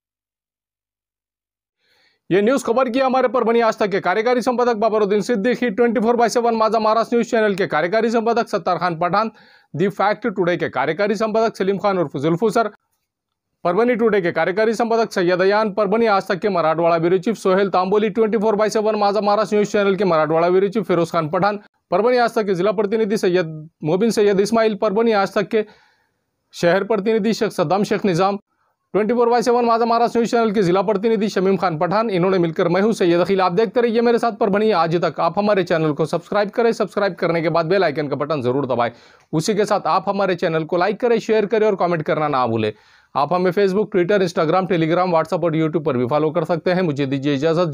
ये न्यूज खबर की हमारे परभनी आज तक के कार्यकारी संपादक बाबरुद्दीन सिद्दीकी, 24/7 माझा महाराष्ट्र न्यूज चैनल के कार्यकारी संपादक Sattar Khan Pathan, the fact today के कार्यकारी संपादक सलीम खान उर्फ जुल्फू सर, परभनी टुडे के कार्यकारी संपादक सैयद अयान, परभनी आज तक के मराठवाड़ा ब्यूरो चीफ सोहेल तांबोली, 24/7 माझा महाराष्ट्र न्यूज चैनल के मराठवाड़ा ब्यूरो चीफ फिरोज खान पठान, परभनी आज तक के जिला प्रतिनिधि सैयद मोबिन सैयद इस्माइल, परभनी आज तक के शहर प्रतिनिधि शेख सद्दाम शेख निज़ाम, 24/7 माझा महाराष्ट्र न्यूज चैनल के जिला प्रतिनिधि शमीम खान पठान, इन्होंने मिलकर मैं हूं सैयद अखिल। आप देखते रहिए मेरे साथ परभनी आज तक। आप हमारे चैनल को सब्सक्राइब करें, सब्सक्राइब करने के बाद बेल आइकन का बटन जरूर दबाएं। उसी के साथ आप हमारे चैनल को लाइक करें, शेयर करें और कमेंट करना ना भूलें। आप हमें Facebook, Twitter, Instagram, Telegram, WhatsApp और यूट्यूब पर भी फॉलो कर सकते हैं। मुझे दीजिए इजाजत।